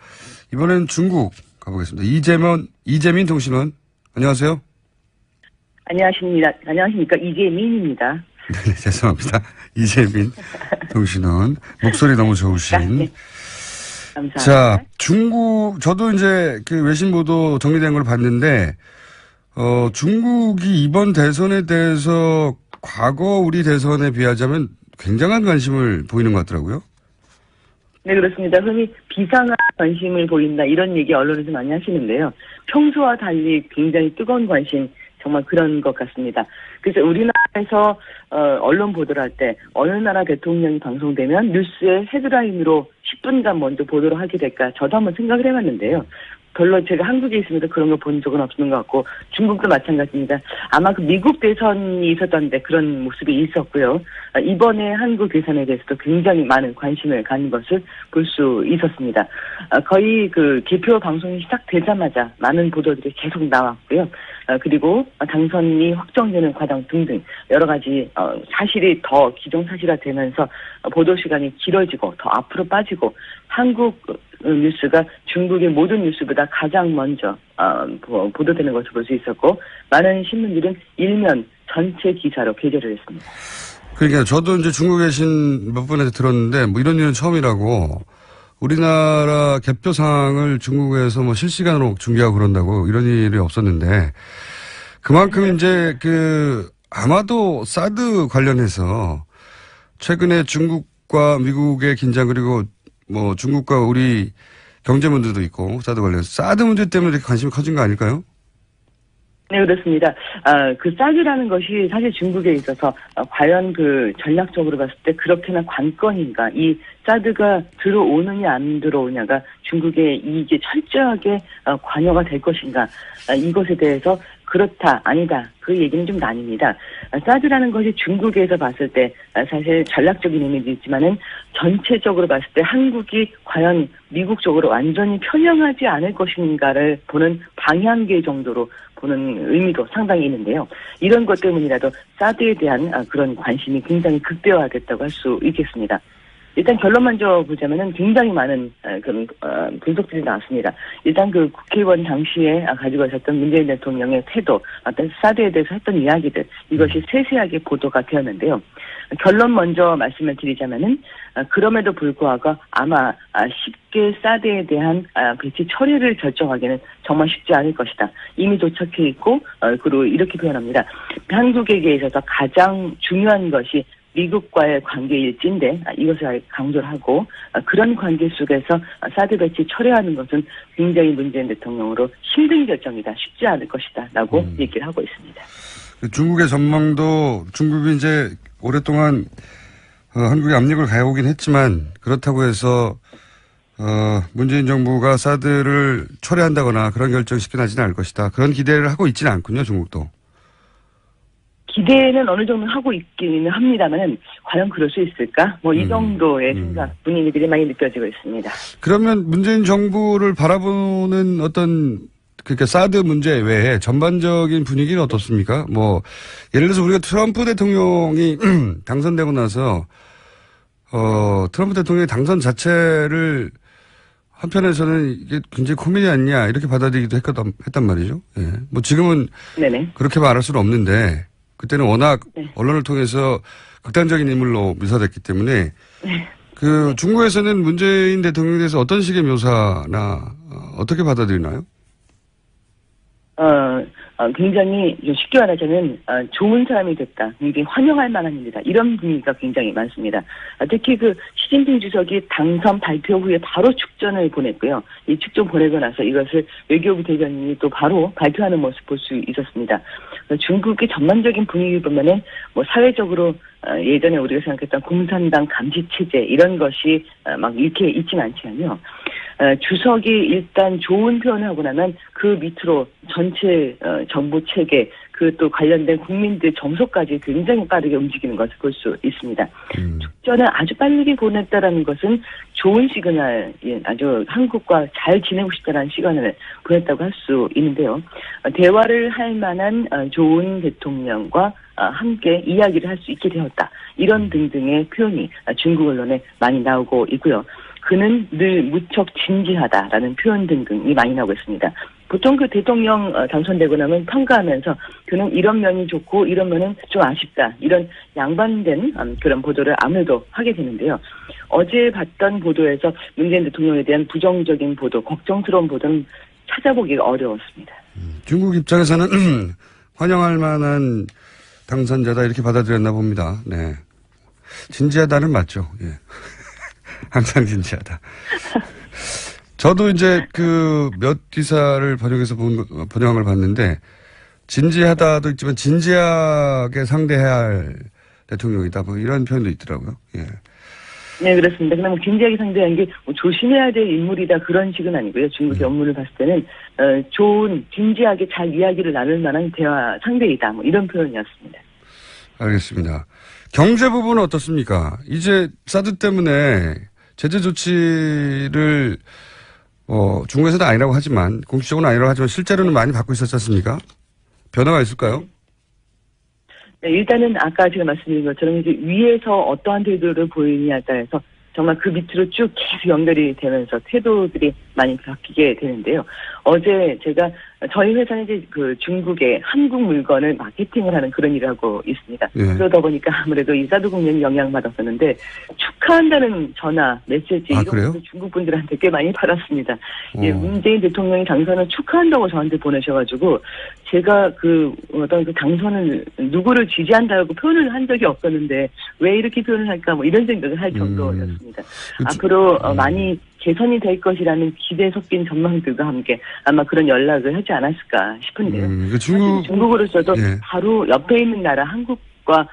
이번엔 중국 가보겠습니다. 이재민 통신원, 안녕하세요. 안녕하십니까. 이재민입니다. 네, 죄송합니다. 이재민 통신원. 목소리 너무 좋으신. 네. 감사합니다. 자, 저도 이제 그 외신 보도 정리된 걸 봤는데, 중국이 이번 대선에 대해서 과거 우리 대선에 비하자면 굉장한 관심을 보이는 것 같더라고요. 네, 그렇습니다. 흔히 비상한 관심을 보인다 이런 얘기 언론에서 많이 하시는데요. 평소와 달리 굉장히 뜨거운 관심, 정말 그런 것 같습니다. 그래서 우리나라에서 언론 보도를 할 때 어느 나라 대통령이 방송되면 뉴스의 헤드라인으로 10분간 먼저 보도를 하게 될까 저도 한번 생각을 해봤는데요. 별로 제가 한국에 있으면서 그런 걸 본 적은 없는 것 같고 중국도 마찬가지입니다. 아마 그 미국 대선이 있었던데 그런 모습이 있었고요. 이번에 한국 대선에 대해서도 굉장히 많은 관심을 가는 것을 볼 수 있었습니다. 거의 그 개표 방송이 시작되자마자 많은 보도들이 계속 나왔고요. 그리고 당선이 확정되는 과정 등등 여러 가지 사실이 더 기정사실화 되면서 보도 시간이 길어지고 더 앞으로 빠지고 한국 뉴스가 중국의 모든 뉴스보다 가장 먼저 보도되는 것을 볼 수 있었고 많은 신문들은 일면 전체 기사로 게재를 했습니다. 그러니까 저도 이제 중국에 계신 몇 분한테 들었는데 뭐 이런 일은 처음이라고 우리나라 개표 상황을 중국에서 뭐 실시간으로 준비하고 그런다고 이런 일이 없었는데 그만큼 이제 아마도 사드 관련해서 최근에 중국과 미국의 긴장 그리고 뭐 중국과 우리 경제 문제도 있고 사드 관련해서 사드 문제 때문에 이렇게 관심이 커진 거 아닐까요? 네, 그렇습니다. 그 사드라는 것이 사실 중국에 있어서 과연 그 전략적으로 봤을 때 그렇게나 관건인가, 이 사드가 들어오느냐 안 들어오냐가 중국의 이익에 철저하게 관여가 될 것인가, 이것에 대해서 그렇다, 아니다, 그 얘기는 좀 나뉩니다. 사드라는 것이 중국에서 봤을 때 사실 전략적인 의미도 있지만은 전체적으로 봤을 때 한국이 과연 미국 쪽으로 완전히 편향하지 않을 것인가를 보는 방향계 정도로 보는 의미도 상당히 있는데요. 이런 것 때문이라도 사드에 대한 그런 관심이 굉장히 극대화됐다고 할 수 있겠습니다. 일단 결론 먼저 보자면은 굉장히 많은 그런 분석들이 나왔습니다. 일단 그 국회의원 당시에 가지고 있었던 문재인 대통령의 태도, 어떤 사드에 대해서 했던 이야기들, 이것이 세세하게 보도가 되었는데요. 결론 먼저 말씀을 드리자면은 그럼에도 불구하고 아마 쉽게 사드에 대한 배치 처리를 결정하기는 정말 쉽지 않을 것이다. 이미 도착해 있고 그리고 이렇게 표현합니다. 한국에게 있어서 가장 중요한 것이 미국과의 관계일진데 이것을 강조를 하고 그런 관계 속에서 사드 배치 철회하는 것은 굉장히 문재인 대통령으로 힘든 결정이다. 쉽지 않을 것이다. 라고 얘기를 하고 있습니다. 중국의 전망도 중국이 이제 오랫동안 한국에 압력을 가해오긴 했지만 그렇다고 해서 문재인 정부가 사드를 철회한다거나 그런 결정이 쉽게 나지는 않을 것이다. 그런 기대를 하고 있지는 않군요, 중국도. 기대는 어느 정도 하고 있기는 합니다만 과연 그럴 수 있을까? 뭐 이 정도의 생각, 분위기들이 많이 느껴지고 있습니다. 그러면 문재인 정부를 바라보는 어떤 그러니까 사드 문제 외에 전반적인 분위기는 어떻습니까? 뭐 예를 들어서 우리가 트럼프 대통령이 당선되고 나서 트럼프 대통령의 당선 자체를 한편에서는 이게 굉장히 코미디 아니냐 이렇게 받아들이기도 했단 말이죠. 예. 뭐 지금은 네네. 그렇게 말할 수는 없는데 그때는 워낙 네. 언론을 통해서 극단적인 인물로 묘사됐기 때문에 네. 그 중국에서는 문재인 대통령에 대해서 어떤 식의 묘사나 어떻게 받아들이나요? 굉장히 쉽게 말하자면 좋은 사람이 됐다. 굉장히 환영할 만한 일이다. 이런 분위기가 굉장히 많습니다. 특히 그 시진핑 주석이 당선 발표 후에 바로 축전을 보냈고요. 이 축전 보내고 나서 이것을 외교부 대변인이 또 바로 발표하는 모습 볼 수 있었습니다. 중국의 전반적인 분위기 보면은 뭐 사회적으로 예전에 우리가 생각했던 공산당 감시 체제 이런 것이 막 이렇게 있진 않지만요. 주석이 일단 좋은 표현을 하고 나면 그 밑으로 전체 정부 체계 그 또 관련된 국민들 정서까지 굉장히 빠르게 움직이는 것을 볼 수 있습니다. 축전을 아주 빠르게 보냈다라는 것은 좋은 시그널, 아주 한국과 잘 지내고 싶다라는 시그널을 보냈다고 할 수 있는데요. 대화를 할 만한 좋은 대통령과 함께 이야기를 할 수 있게 되었다. 이런 등등의 표현이 중국 언론에 많이 나오고 있고요. 그는 늘 무척 진지하다라는 표현 등등이 많이 나오고 있습니다. 보통 그 대통령 당선되고 나면 평가하면서 그는 이런 면이 좋고 이런 면은 좀 아쉽다. 이런 양반된 그런 보도를 아무래도 하게 되는데요. 어제 봤던 보도에서 문재인 대통령에 대한 부정적인 보도, 걱정스러운 보도는 찾아보기가 어려웠습니다. 중국 입장에서는 환영할 만한 당선자다 이렇게 받아들였나 봅니다. 네. 진지하다는 맞죠. 예. 항상 진지하다. 저도 이제 그 몇 기사를 번역한 걸 봤는데 진지하다도 있지만 진지하게 상대해야 할 대통령이다. 뭐 이런 표현도 있더라고요. 예. 네, 그렇습니다. 그러면 진지하게 상대하는 게 뭐 조심해야 될 인물이다 그런 식은 아니고요. 중국의 업무를 봤을 때는 좋은 진지하게 잘 이야기를 나눌 만한 대화 상대이다. 뭐 이런 표현이었습니다. 알겠습니다. 경제 부분은 어떻습니까? 이제 사드 때문에 제재 조치를 중국에서는 아니라고 하지만 공식적으로는 아니라고 하지만 실제로는 많이 받고 있었지 않습니까? 변화가 있을까요? 네, 일단은 아까 제가 말씀드린 것처럼 이제 위에서 어떠한 태도를 보이느냐에 따라서 정말 그 밑으로 쭉 계속 연결이 되면서 태도들이 많이 바뀌게 되는데요. 어제 제가 저희 회사는 이제 그 중국의 한국 물건을 마케팅을 하는 그런 일을 하고 있습니다. 예. 그러다 보니까 아무래도 이 사드 국면이 영향받았었는데 축하한다는 전화, 메시지 이런 것도 중국 분들한테 꽤 많이 받았습니다. 예, 문재인 대통령이 당선을 축하한다고 저한테 보내셔가지고 제가 그 어떤 그 당선을 누구를 지지한다고 표현을 한 적이 없었는데 왜 이렇게 표현을 할까 뭐 이런 생각을 할 정도였습니다. 앞으로 많이 개선이 될 것이라는 기대 섞인 전망들과 함께 아마 그런 연락을 하지 않았을까 싶은데요. 중국으로서도 예. 바로 옆에 있는 나라 한국과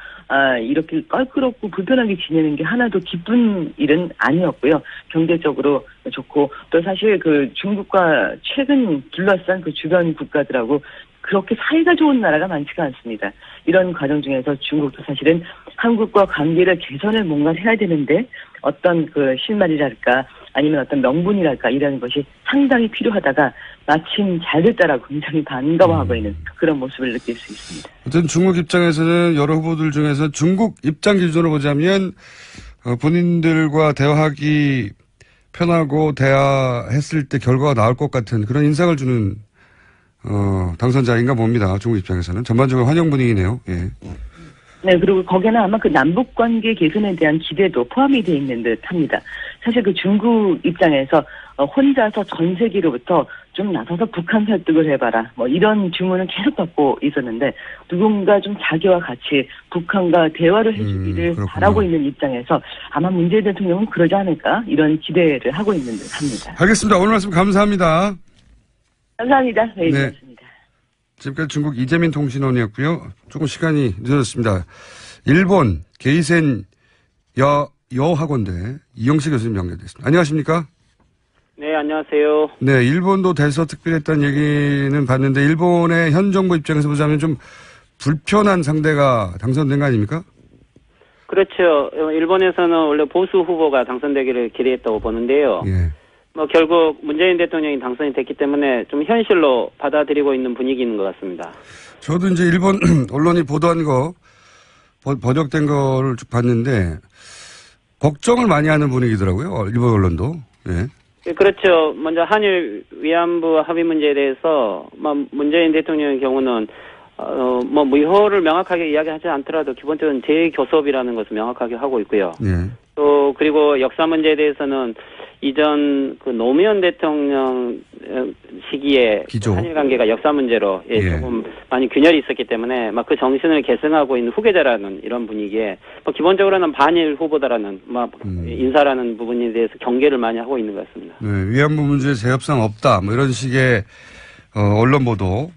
이렇게 껄끄럽고 불편하게 지내는 게 하나도 기쁜 일은 아니었고요. 경제적으로 좋고 또 사실 그 중국과 최근 둘러싼 그 주변 국가들하고 그렇게 사이가 좋은 나라가 많지가 않습니다. 이런 과정 중에서 중국도 사실은 한국과 관계를 개선을 뭔가 해야 되는데 어떤 그 실마리랄까 아니면 어떤 명분이랄까 이런 것이 상당히 필요하다가 마침 잘 됐다라고 굉장히 반가워하고 있는 그런 모습을 느낄 수 있습니다. 어쨌든 중국 입장에서는 여러 후보들 중에서 중국 입장 기준으로 보자면 본인들과 대화하기 편하고 대화했을 때 결과가 나올 것 같은 그런 인상을 주는 당선자인가 봅니다. 중국 입장에서는 전반적으로 환영 분위기네요. 예. 네, 그리고 거기에는 아마 그 남북 관계 개선에 대한 기대도 포함이 되어 있는 듯합니다. 사실 그 중국 입장에서 혼자서 전 세계로부터 좀 나서서 북한 설득을 해봐라. 뭐 이런 주문을 계속 받고 있었는데 누군가 좀 자기와 같이 북한과 대화를 해주기를 바라고 있는 입장에서 아마 문재인 대통령은 그러지 않을까 이런 기대를 하고 있는 듯합니다. 알겠습니다. 오늘 말씀 감사합니다. 감사합니다. 네, 고맙습니다. 지금까지 중국 이재민 통신원이었고요. 조금 시간이 늦어졌습니다. 일본 게이센 여학원대 이영식 교수님 연결됐습니다. 안녕하십니까? 네, 안녕하세요. 네, 일본도 대서특필했다는 얘기는 봤는데 일본의 현 정부 입장에서 보자면 좀 불편한 상대가 당선된 거 아닙니까? 그렇죠. 일본에서는 원래 보수 후보가 당선되기를 기대했다고 보는데요. 예. 결국 문재인 대통령이 당선이 됐기 때문에 좀 현실로 받아들이고 있는 분위기인 것 같습니다. 저도 이제 일본 언론이 보도한 거, 번역된 거를 쭉 봤는데, 걱정을 많이 하는 분위기더라고요. 일본 언론도. 예. 그렇죠. 먼저 한일 위안부 합의 문제에 대해서, 문재인 대통령의 경우는, 무효를 명확하게 이야기하지 않더라도 기본적으로 재교섭이라는 것을 명확하게 하고 있고요. 예. 또, 그리고 역사 문제에 대해서는 이전 그 노무현 대통령 시기에 한일 관계가 역사 문제로 조금 많이 균열이 있었기 때문에 그 정신을 계승하고 있는 후계자라는 이런 분위기에 기본적으로는 반일 후보다라는 인사라는 부분에 대해서 경계를 많이 하고 있는 것 같습니다. 네, 위안부 문제에 재협상 없다 이런 식의 언론 보도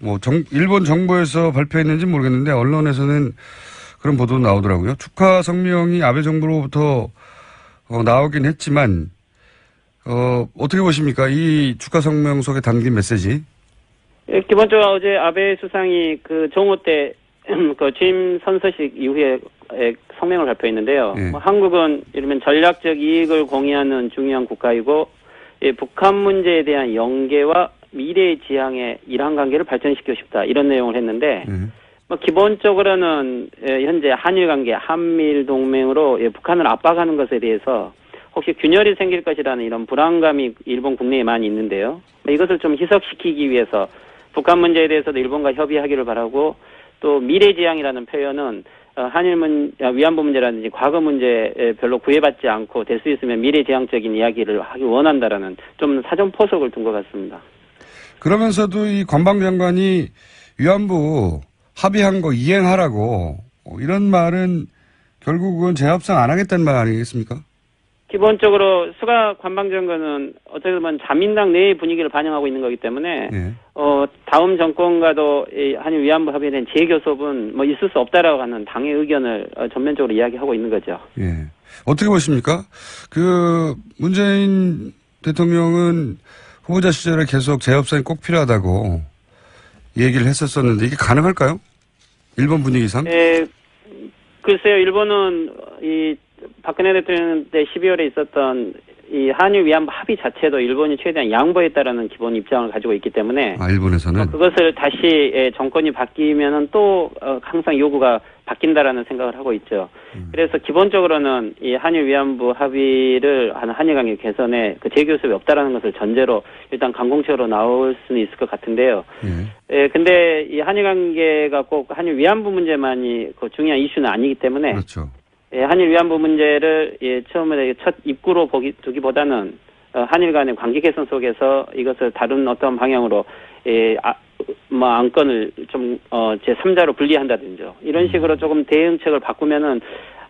일본 정부에서 발표했는지 모르겠는데 언론에서는 그런 보도 나오더라고요. 축하 성명이 아베 정부로부터 나오긴 했지만 어떻게 보십니까? 이 축하 성명 속에 담긴 메시지? 기본적으로 어제 아베 수상이 그 정오 때 그 취임 선서식 이후에 성명을 발표했는데요. 한국은 이러면 전략적 이익을 공유하는 중요한 국가이고 북한 문제에 대한 연계와 미래의 지향의 이러한 관계를 발전시키고 싶다. 이런 내용을 했는데 기본적으로는 현재 한일 관계, 한미일 동맹으로 북한을 압박하는 것에 대해서 혹시 균열이 생길 것이라는 이런 불안감이 일본 국내에 많이 있는데요. 이것을 좀 희석시키기 위해서 북한 문제에 대해서도 일본과 협의하기를 바라고 또 미래지향이라는 표현은 위안부 문제라든지 과거 문제에 별로 구애받지 않고 될 수 있으면 미래지향적인 이야기를 하기 원한다라는 좀 사전 포석을 둔 것 같습니다. 그러면서도 이 관방장관이 위안부 합의한 거 이행하라고 이런 말은 결국은 재협상 안 하겠다는 말 아니겠습니까? 기본적으로 수가 관방장관은 어떻게 보면 자민당 내의 분위기를 반영하고 있는 거기 때문에 다음 정권과도 이 한일 위안부 합의에 대한 재교섭은 있을 수 없다라고 하는 당의 의견을 전면적으로 이야기하고 있는 거죠. 예. 어떻게 보십니까? 그 문재인 대통령은 후보자 시절에 계속 재협상이 꼭 필요하다고 얘기를 했었었는데 이게 가능할까요? 일본 분위기상? 글쎄요. 일본은 이 박근혜 대통령 때 12월에 있었던 이 한일 위안부 합의 자체도 일본이 최대한 양보했다라는 기본 입장을 가지고 있기 때문에 일본에서는 그것을 다시 정권이 바뀌면은 또 항상 요구가 바뀐다라는 생각을 하고 있죠. 그래서 기본적으로는 이 한일 위안부 합의를 한일 관계 개선에 그 재교섭이 없다라는 것을 전제로 일단 강공책으로 나올 수는 있을 것 같은데요. 근데 이 한일 관계가 꼭 한일 위안부 문제만이 그 중요한 이슈는 아니기 때문에 그렇죠. 한일 위안부 문제를 처음에 첫 입구로 두기보다는 한일 간의 관계 개선 속에서 이것을 다른 어떤 방향으로 안건을 좀 제3자로 분리한다든지 이런 식으로 조금 대응책을 바꾸면은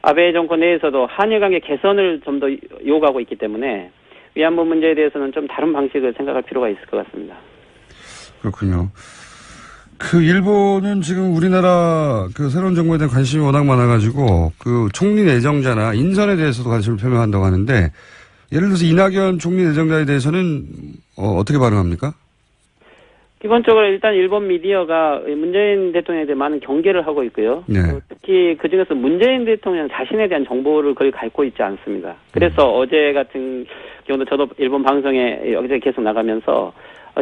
아베 정권 내에서도 한일 관계 개선을 좀 더 요구하고 있기 때문에 위안부 문제에 대해서는 좀 다른 방식을 생각할 필요가 있을 것 같습니다. 그렇군요. 그 일본은 지금 우리나라 그 새로운 정부에 대한 관심이 워낙 많아가지고 그 총리 내정자나 인선에 대해서도 관심을 표명한다고 하는데 예를 들어서 이낙연 총리 내정자에 대해서는 어떻게 반응합니까? 기본적으로 일단 일본 미디어가 문재인 대통령에 대해 많은 경계를 하고 있고요. 특히 그중에서 문재인 대통령 자신에 대한 정보를 거의 갖고 있지 않습니다. 그래서 어제 같은 경우도 저도 일본 방송에 어제 계속 나가면서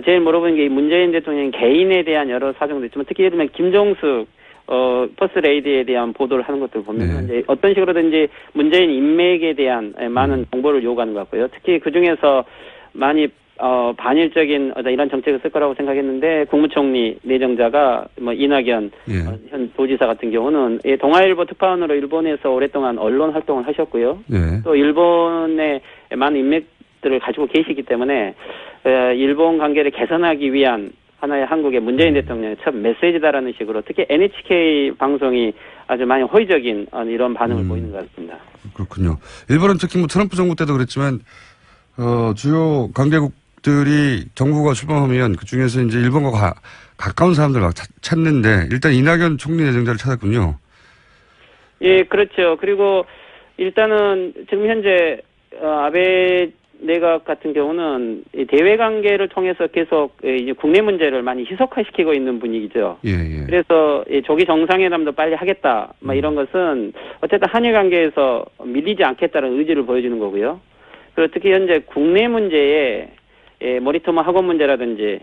제일 물어보는 게 문재인 대통령 개인에 대한 여러 사정도 있지만 특히 예를 들면 김종숙 퍼스트 레이디에 대한 보도를 하는 것들 보면 이제 어떤 식으로든지 문재인 인맥에 대한 많은 정보를 요구하는 것 같고요. 특히 그 중에서 많이 반일적인 이런 정책을 쓸 거라고 생각했는데 국무총리 내정자가 이낙연 현 도지사 같은 경우는 동아일보 특파원으로 일본에서 오랫동안 언론 활동을 하셨고요. 또 일본의 많은 인맥들을 가지고 계시기 때문에 일본 관계를 개선하기 위한 하나의 한국의 문재인 대통령의 첫 메시지다라는 식으로 특히 NHK 방송이 아주 많이 호의적인 이런 반응을 보이는 것 같습니다. 그렇군요. 일본은 특히 트럼프 정부 때도 그랬지만 주요 관계국들이 정부가 출범하면 그 중에서 이제 일본과 가까운 사람들 막 찾는데 일단 이낙연 총리 내정자를 찾았군요. 예, 그렇죠. 그리고 일단은 지금 현재 아베 내각 같은 경우는 이 대외 관계를 통해서 계속 이제 국내 문제를 많이 희석화시키고 있는 분위기죠. 예, 예. 그래서 이 조기 정상회담도 빨리 하겠다. 막 이런 것은 어쨌든 한일 관계에서 밀리지 않겠다는 의지를 보여주는 거고요. 그리고 특히 현재 국내 문제에 모리토모 학원 문제라든지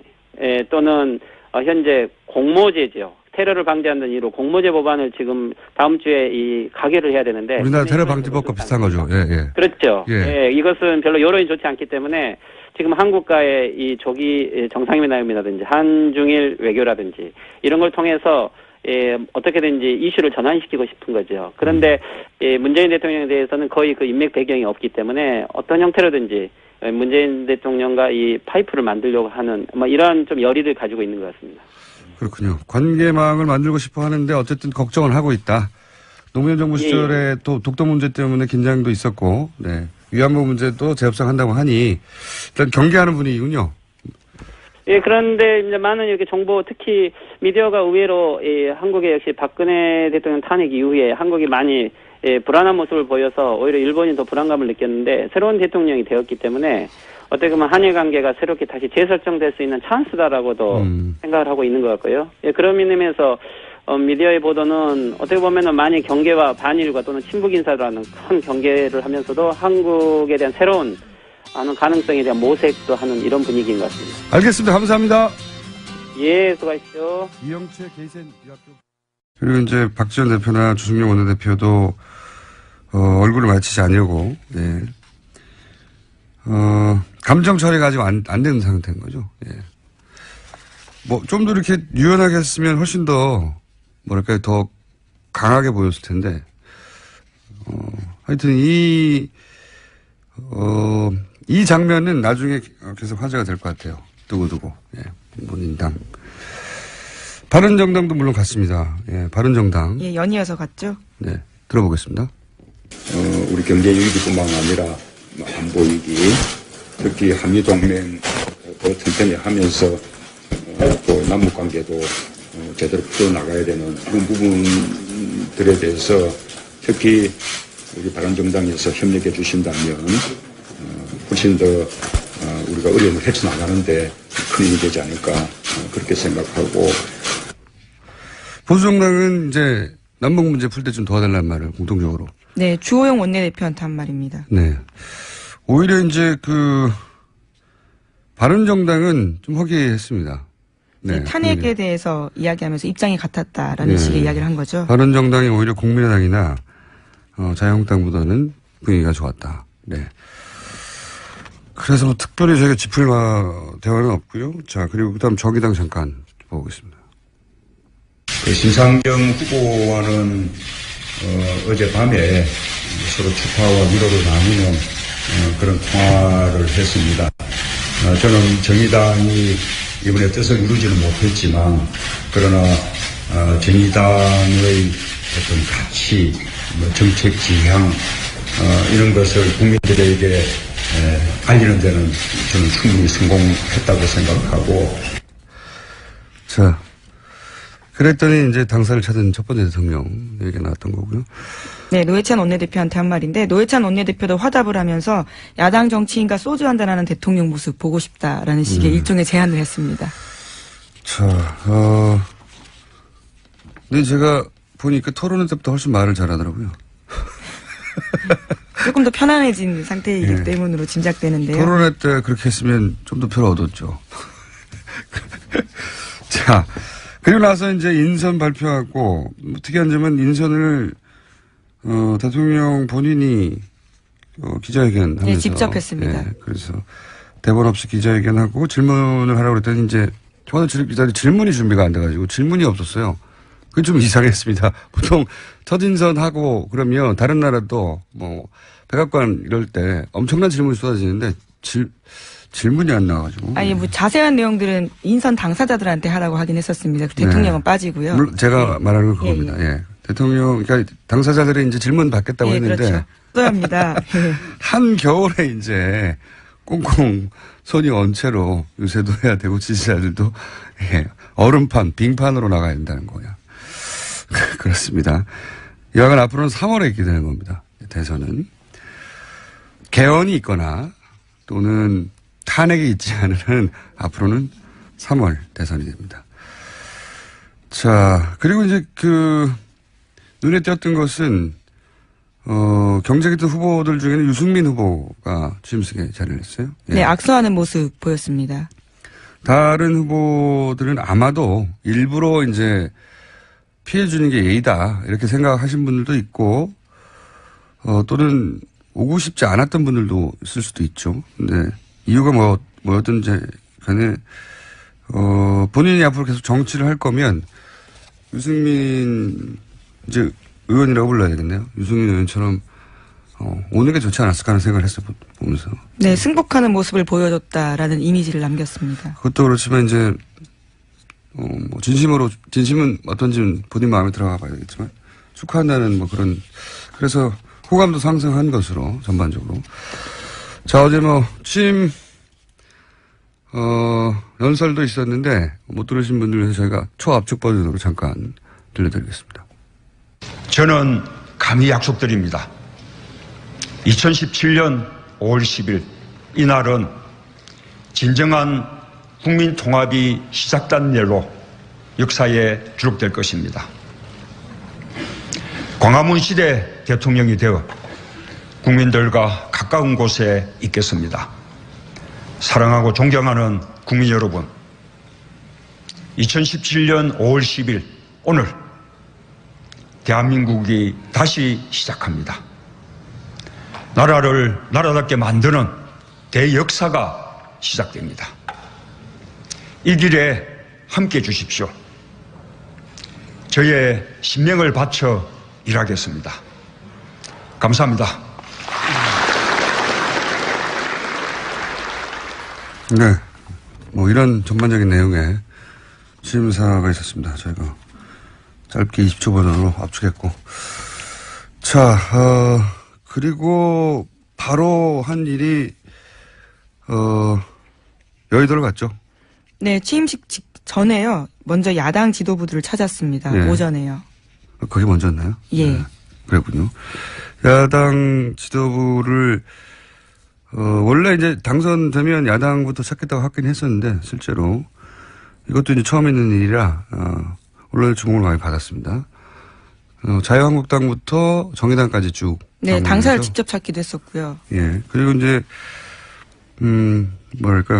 또는 현재 공모제죠. 테러를 방지하는 이유로 공모제 법안을 지금 다음 주에 이 가결을 해야 되는데 우리나라 테러 방지법과 비슷한 거죠. 예, 예. 그렇죠. 예. 예, 이것은 별로 여론이 좋지 않기 때문에 지금 한국과의 이 조기 정상회담이라든지 한중일 외교라든지 이런 걸 통해서 어떻게든지 이슈를 전환시키고 싶은 거죠. 그런데 문재인 대통령에 대해서는 거의 그 인맥 배경이 없기 때문에 어떤 형태로든지 문재인 대통령과 이 파이프를 만들려고 하는 뭐 이러한 좀 열의를 가지고 있는 것 같습니다. 그렇군요. 관계망을 만들고 싶어 하는데 어쨌든 걱정을 하고 있다. 노무현 정부 시절에 또 독도 문제 때문에 긴장도 있었고, 네. 위안부 문제도 재협상한다고 하니 일단 경계하는 분위기군요. 예, 그런데 이제 많은 이렇게 정보, 특히 미디어가 의외로 한국의 역시 박근혜 대통령 탄핵 이후에 한국이 많이 불안한 모습을 보여서 오히려 일본이 더 불안감을 느꼈는데 새로운 대통령이 되었기 때문에 어떻게 보면 한일 관계가 새롭게 다시 재설정될 수 있는 찬스다라고도 생각을 하고 있는 것 같고요. 예, 그런 의미에서 미디어의 보도는 어떻게 보면은 많이 경계와 반일과 또는 친북 인사라는 큰 경계를 하면서도 한국에 대한 새로운 가능성에 대한 모색도 하는 이런 분위기인 것 같습니다. 알겠습니다. 감사합니다. 예, 수고하십시오. 이영채 게이센 그리고 이제 박지원 대표나 주승용 원내대표도 얼굴을 맞히지 않으려고 감정 처리가 아직 안 되는 상태인 거죠. 예. 뭐 좀 더 이렇게 유연하게 했으면 훨씬 더 뭐랄까요 더 강하게 보였을 텐데 하여튼 이 장면은 나중에 계속 화제가 될 것 같아요. 두고두고. 예. 본인당. 바른정당도 물론 갔습니다. 예. 바른정당. 예, 연이어서 갔죠. 네. 들어보겠습니다. 우리 경제 위기뿐만 아니라 안보 위기, 특히 한미 동맹 더 튼튼히 하면서 또 남북 관계도 제대로 풀어 나가야 되는 이런 부분들에 대해서 특히 우리 바른정당에서 협력해 주신다면 훨씬 더 우리가 어려움을 헤쳐나가는데 큰 힘이 되지 않을까 그렇게 생각하고. 보수정당은 이제 남북 문제 풀 때 좀 도와달라는 말을 공통적으로. 네, 주호영 원내대표한테 한 말입니다. 네. 오히려 이제 바른정당은 좀 허기했습니다. 네. 탄핵에 대해서 이야기하면서 입장이 같았다라는 식의 이야기를 한 거죠. 바른정당이 오히려 국민의당이나 자유한국당보다는 분위기가 좋았다. 네. 그래서 뭐 특별히 저희가 짚을 대화는 없고요. 자, 그리고 그다음 정의당 잠깐 보겠습니다. 신상정 후보와는 어젯밤에 서로 축하와 위로를 나누는 그런 통화를 했습니다. 저는 정의당이 이번에 뜻을 이루지는 못했지만 그러나 정의당의 어떤 가치, 정책 지향 이런 것을 국민들에게 알리는 데는 저는 충분히 성공했다고 생각하고. 자, 그랬더니 이제 당사를 찾은 첫 번째 대통령 얘기가 나왔던 거고요. 네, 노회찬 원내대표한테 한 말인데 노회찬 원내대표도 화답을 하면서 야당 정치인과 소주 한잔하는 대통령 모습 보고 싶다라는 식의 일종의 제안을 했습니다. 자, 근데 제가 보니까 토론회 때부터 훨씬 말을 잘하더라고요. 조금 더 편안해진 상태이기 때문으로 짐작되는데요. 토론회 때 그렇게 했으면 좀 더 표를 얻었죠. 자, 그리고 나서 이제 인선 발표하고 특이한 점은 인선을 대통령 본인이 기자회견 하면서. 네, 직접 했습니다. 네, 그래서 대본 없이 기자회견하고 질문을 하라고 그랬더니 이제 저는 질문이 준비가 안 돼가지고 질문이 없었어요. 그게 좀 이상했습니다. 보통 첫 인선하고 그러면 다른 나라도 뭐 백악관 이럴 때 엄청난 질문이 쏟아지는데 질문이 안 나와가지고. 아니, 뭐 자세한 내용들은 인선 당사자들한테 하라고 하긴 했었습니다. 대통령은 빠지고요. 물론 제가 말하는 건 그겁니다. 예. 대통령, 그러니까 당사자들이 이제 질문 받겠다고 했는데. 그렇죠. 써야합니다. 한겨울에 이제 꽁꽁 손이 언 채로 유세도 해야 되고 지지자들도 얼음판, 빙판으로 나가야 된다는 거야. 그렇습니다. 여하간 앞으로는 3월에 있게 되는 겁니다. 대선은. 개헌이 있거나 또는 탄핵이 있지 않은 한은 앞으로는 3월 대선이 됩니다. 자, 그리고 이제 눈에 띄었던 것은, 경제기득 후보들 중에는 유승민 후보가 취임식에 자리를 했어요. 예. 네, 악수하는 모습 보였습니다. 다른 후보들은 아마도 일부러 이제 피해주는 게 예의다, 이렇게 생각하신 분들도 있고, 또는 오고 싶지 않았던 분들도 있을 수도 있죠. 근데 이유가 뭐였든지 간에, 본인이 앞으로 계속 정치를 할 거면 유승민 이제 의원이라고 불러야 되겠네요. 유승민 의원처럼 오는 게 좋지 않았을까 하는 생각을 했어요. 보면서. 네, 승복하는 모습을 보여줬다라는 이미지를 남겼습니다. 그것도 그렇지만 이제 뭐 진심은 어떤지는 본인 마음에 들어가 봐야겠지만 축하한다는 뭐 그래서 호감도 상승한 것으로 전반적으로. 자, 어제 취임 연설도 있었는데 못 들으신 분들 위해서 저희가 초압축 버전으로 잠깐 들려드리겠습니다. 저는 감히 약속드립니다. 2017년 5월 10일 이날은 진정한 국민 통합이 시작된 날로 역사에 기록될 것입니다. 광화문 시대 대통령이 되어 국민들과 가까운 곳에 있겠습니다. 사랑하고 존경하는 국민 여러분, 2017년 5월 10일 오늘 대한민국이 다시 시작합니다. 나라를 나라답게 만드는 대역사가 시작됩니다. 이 길에 함께 해 주십시오. 저의 신명을 바쳐 일하겠습니다. 감사합니다. 네. 이런 전반적인 내용의 취임사가 있었습니다. 저희가 짧게 20초 버전으로 압축했고. 자, 그리고 바로 한 일이, 여의도를 갔죠. 네, 취임식 전에요. 먼저 야당 지도부들을 찾았습니다. 네. 오전에요. 그게 먼저였나요? 예. 네, 그랬군요. 야당 지도부를, 원래 이제 당선되면 야당부터 찾겠다고 하긴 했었는데, 실제로. 이것도 이제 처음 있는 일이라, 언론의 주목을 많이 받았습니다. 자유한국당부터 정의당까지 쭉. 네, 당사를 직접 찾기도 했었고요. 예. 그리고 이제,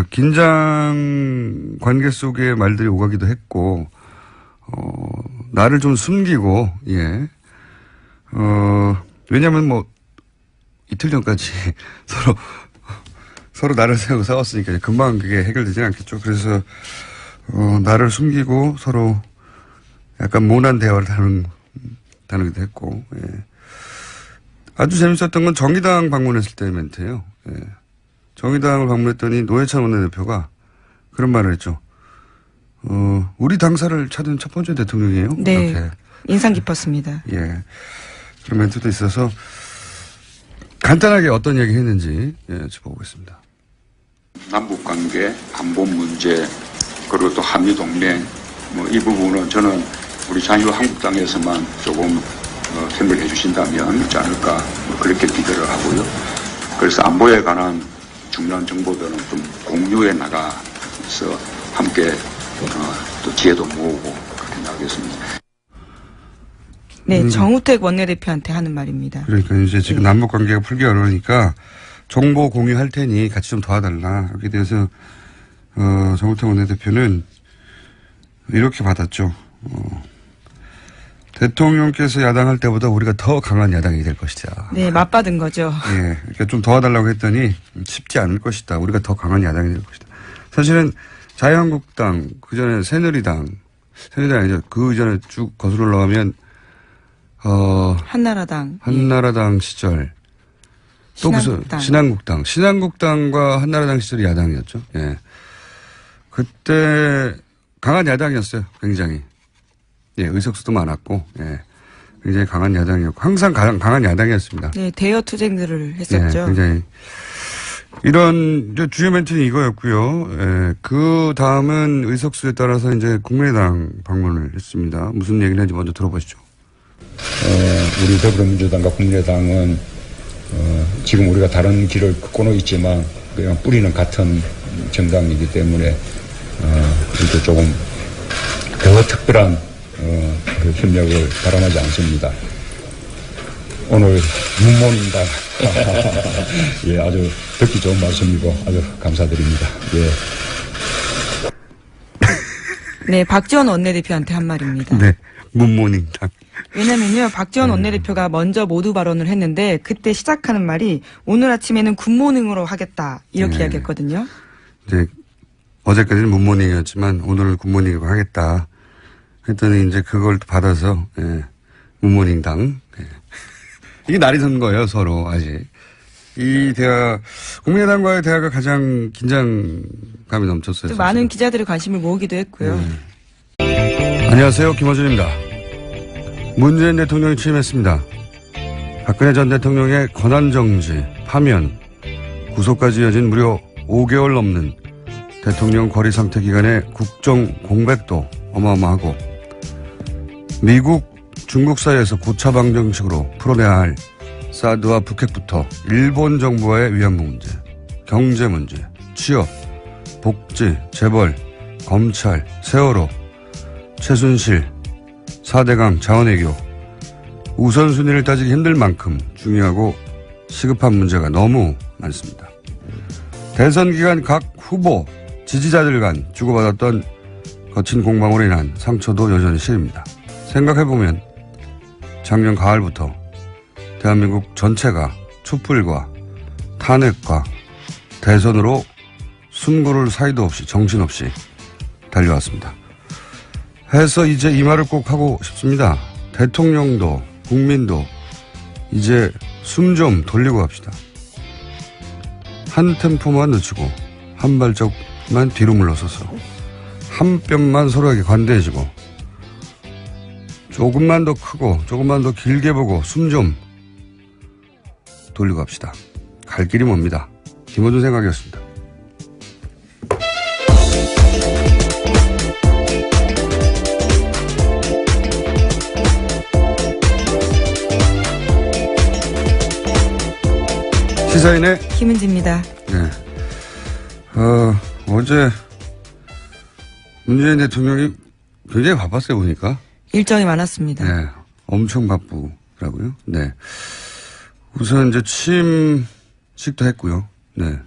긴장 관계 속의 말들이 오가기도 했고, 나를 좀 숨기고, 예. 왜냐면 이틀 전까지 서로 나를 세우고 싸웠으니까 금방 그게 해결되지는 않겠죠. 그래서, 나를 숨기고 서로 약간 모난 대화를 나누기도 했고, 예. 아주 재밌었던 건 정의당 방문했을 때 멘트예요. 예. 정의당을 방문했더니 노회찬 원내대표가 그런 말을 했죠. 우리 당사를 찾은 첫 번째 대통령이에요. 네. 이렇게. 인상 깊었습니다. 예. 그런 멘트도 있어서 간단하게 어떤 얘기 했는지 짚어보겠습니다. 남북관계, 안보 문제, 그리고 또 한미동맹, 이 부분은 저는 우리 자유한국당에서만 조금 캠을 해주신다면 있지 않을까, 그렇게 기대를 하고요. 그래서 안보에 관한 중요한 정보들은 좀 공유해 나가서 함께 또 지혜도 모으고 그렇게 나가겠습니다. 네, 정우택 원내대표한테 하는 말입니다. 그러니까 이제 지금 남북 관계가 풀기 어려우니까 정보 공유할 테니 같이 좀 도와달라. 이렇게 돼서 정우택 원내대표는 이렇게 받았죠. 대통령께서 야당할 때보다 우리가 더 강한 야당이 될 것이다. 네, 맞받은 거죠. 예, 그러니까 좀 도와달라고 했더니 쉽지 않을 것이다. 우리가 더 강한 야당이 될 것이다. 사실은 자유한국당, 그전에 새누리당이 아니죠. 그 이전에 쭉 거슬러 올라가면 한나라당 시절. 또 신한국당과 한나라당 시절이 야당이었죠. 예. 그때 강한 야당이었어요. 굉장히. 예, 의석수도 많았고, 예. 굉장히 강한 야당이었고, 항상 강한 야당이었습니다. 네, 대여 투쟁들을 했었죠. 예, 굉장히. 이런, 주요 멘트는 이거였고요. 예, 그 다음은 의석수에 따라서 이제 국민의당 방문을 했습니다. 무슨 얘기를 했는지 먼저 들어보시죠. 우리 더불어민주당과 국민의당은 지금 우리가 다른 길을 걷고는 있지만 그냥 뿌리는 같은 정당이기 때문에 이렇게 조금 더 특별한 그 협력을 바람하지 않습니다. 오늘 문모님당 예, 아주 듣기 좋은 말씀이고 아주 감사드립니다. 예. 네, 박지원 원내대표한테 한 말입니다. 네. 문모닝당. 왜냐면요, 박지원 원내대표가 먼저 모두 발언을 했는데 그때 시작하는 말이 오늘 아침에는 굿모닝으로 하겠다 이렇게 네. 이야기했거든요. 이제 어제까지는 문모닝이었지만 오늘은 굿모닝으로 하겠다 했더니 이제 그걸 받아서 예, 문모닝당. 예. 이게 날이 선 거예요, 서로 아직. 이 대화, 국민의당과의 대화가 가장 긴장감이 넘쳤어요. 좀 많은 기자들의 관심을 모으기도 했고요. 안녕하세요, 김어준입니다. 문재인 대통령이 취임했습니다. 박근혜 전 대통령의 권한정지, 파면, 구속까지 이어진 무려 5개월 넘는 대통령 거리 상태 기간의 국정 공백도 어마어마하고 미국, 중국 사이에서 고차방 정식으로 풀어내야 할 사드와 북핵부터 일본 정부와의 위안부 문제, 경제 문제, 취업, 복지, 재벌, 검찰, 세월호, 최순실, 4대강 자원외교 우선순위를 따지기 힘들 만큼 중요하고 시급한 문제가 너무 많습니다. 대선 기간 각 후보, 지지자들 간 주고받았던 거친 공방으로 인한 상처도 여전히 심입니다. 생각해보면 작년 가을부터 대한민국 전체가 촛불과 탄핵과 대선으로 숨고를 사이도 없이 정신없이 달려왔습니다. 해서 이제 이 말을 꼭 하고 싶습니다. 대통령도 국민도 이제 숨 좀 돌리고 갑시다. 한 템포만 늦추고 한 발짝만 뒤로 물러서서 한 뼘만 서로에게 관대해지고 조금만 더 크고 조금만 더 길게 보고 숨 좀 돌리고 갑시다. 갈 길이 멉니다. 김어준 생각이었습니다. 시사인의 김은지입니다. 네. 어제 문재인 대통령이 굉장히 바빴어요, 보니까. 일정이 많았습니다. 네. 엄청 바쁘더라고요. 네. 우선 이제 취임식도 했고요. 네.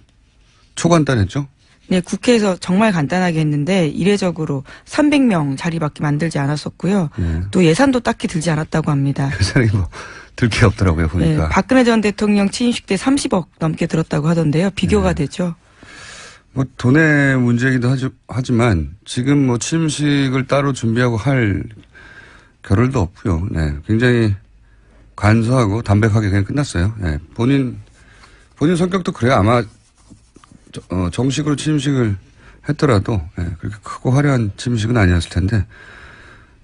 초간단했죠? 네, 국회에서 정말 간단하게 했는데 이례적으로 300명 자리밖에 만들지 않았었고요. 네. 또 예산도 딱히 들지 않았다고 합니다. 예산이 뭐 들 게 없더라고요, 보니까. 네, 박근혜 전 대통령 취임식 때 30억 넘게 들었다고 하던데요. 비교가 되죠. 뭐 돈의 문제이기도 하지만 지금 뭐 취임식을 따로 준비하고 할 겨를도 없고요. 네. 굉장히 간소하고 담백하게 그냥 끝났어요. 네. 본인 성격도 그래요. 아마 정식으로 취임식을 했더라도 네. 그렇게 크고 화려한 취임식은 아니었을 텐데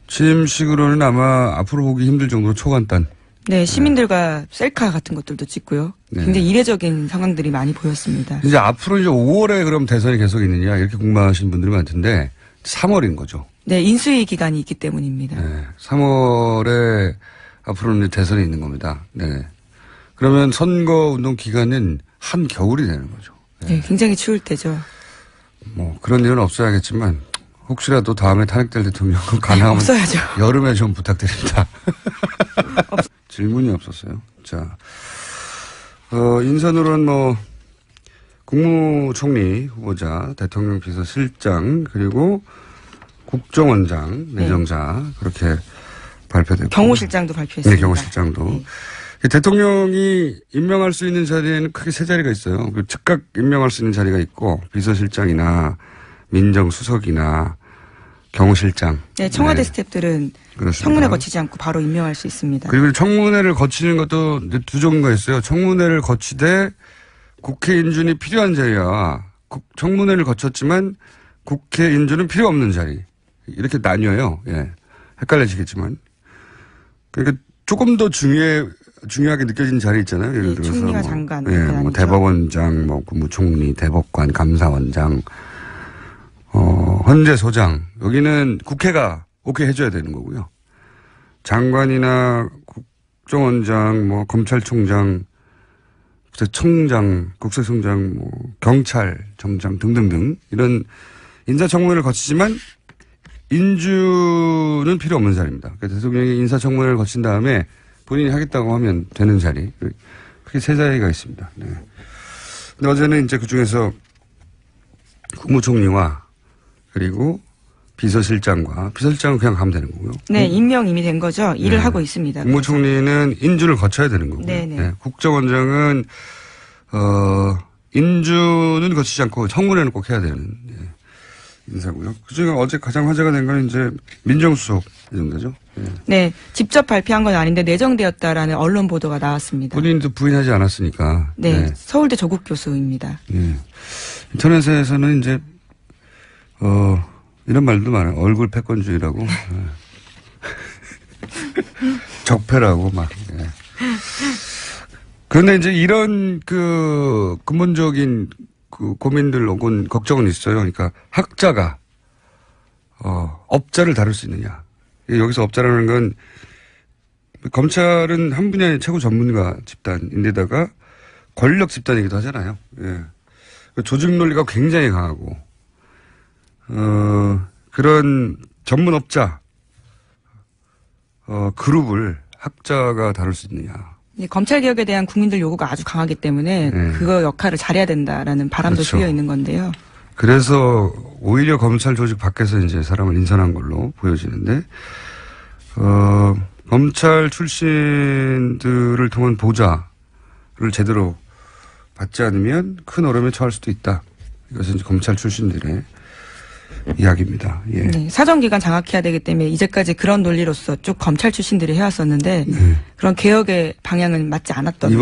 취임식으로는 아마 앞으로 보기 힘들 정도로 초간단. 네, 시민들과 셀카 같은 것들도 찍고요. 네. 굉장히 이례적인 상황들이 많이 보였습니다. 이제 앞으로 이제 5월에 그럼 대선이 계속 있느냐 이렇게 궁금하신 분들이 많던데 3월인 거죠. 네, 인수위 기간이 있기 때문입니다. 네, 3월에 앞으로는 이제 대선이 있는 겁니다. 네. 그러면 선거 운동 기간은 한 겨울이 되는 거죠. 네, 굉장히 추울 때죠. 뭐 그런 일은 없어야겠지만 혹시라도 다음에 탄핵될 대통령은 가능하면 없어야죠. 여름에 좀 부탁드립니다. 질문이 없었어요. 자, 인선으로는 뭐 국무총리 후보자, 대통령 비서실장 그리고 국정원장, 내정자 그렇게 발표됐고 경호실장도 발표했습니다. 네, 경호실장도. 네. 대통령이 임명할 수 있는 자리에는 크게 세 자리가 있어요. 즉각 임명할 수 있는 자리가 있고 비서실장이나 민정수석이나 경호실장. 네, 청와대 네. 스태프들은 그렇습니다. 청문회 거치지 않고 바로 임명할 수 있습니다. 그리고 청문회를 거치는 것도 두 종류가 있어요. 청문회를 거치되 국회 인준이 필요한 자리와 청문회를 거쳤지만 국회 인준은 필요 없는 자리. 이렇게 나뉘어요. 예. 헷갈려지겠지만. 그러니까 조금 더 중요하게 느껴진 자리 있잖아요. 예를 들어서. 총리와 장관. 예, 뭐 대법원장, 뭐 국무총리, 대법관, 감사원장, 헌재소장. 여기는 국회가 오케이 해줘야 되는 거고요. 장관이나 국정원장, 뭐 검찰총장, 청장, 국세청장, 뭐 경찰청장 등등등 이런 인사청문회를 거치지만 인주는 필요 없는 자리입니다. 그러니까 대통령이 인사청문회를 거친 다음에 본인이 하겠다고 하면 되는 자리. 그게 세 자리가 있습니다. 네. 근데 어제는 이제 그 중에서 국무총리와 그리고 비서실장은 그냥 가면 되는 거고요. 네, 임명 이미 된 거죠. 일을 하고 있습니다. 국무총리는 인준을 거쳐야 되는 거고요. 네, 국정원장은 인준은 거치지 않고 청문회는 꼭 해야 되는 인사고요. 그중에 어제 가장 화제가 된 건 이제 민정수석 이정도죠. 네, 직접 발표한 건 아닌데 내정되었다라는 언론 보도가 나왔습니다. 본인도 부인하지 않았으니까. 네, 서울대 조국 교수입니다. 네. 인터넷에서는 이제 이런 말도 많아요. 얼굴 패권주의라고. 적폐라고 막. 예. 그런데 이제 이런 그 근본적인 그 고민들 혹은 걱정은 있어요. 그러니까 학자가 업자를 다룰 수 있느냐. 여기서 업자라는 건 검찰은 한 분야의 최고 전문가 집단인데다가 권력 집단이기도 하잖아요. 예. 조직 논리가 굉장히 강하고 그런 전문 업자 그룹을 학자가 다룰 수 있느냐. 검찰 개혁에 대한 국민들 요구가 아주 강하기 때문에 그거 역할을 잘해야 된다라는 바람도 그렇죠. 들려 있는 건데요. 그래서 오히려 검찰 조직 밖에서 이제 사람을 인선한 걸로 보여지는데 검찰 출신들을 통한 보좌를 제대로 받지 않으면 큰 어려움에 처할 수도 있다. 이것은 이제 검찰 출신들의 이야기입니다. 예. 네, 사정기관 장악해야 되기 때문에 이제까지 그런 논리로서 쭉 검찰 출신들이 해왔었는데 그런 개혁의 방향은 맞지 않았던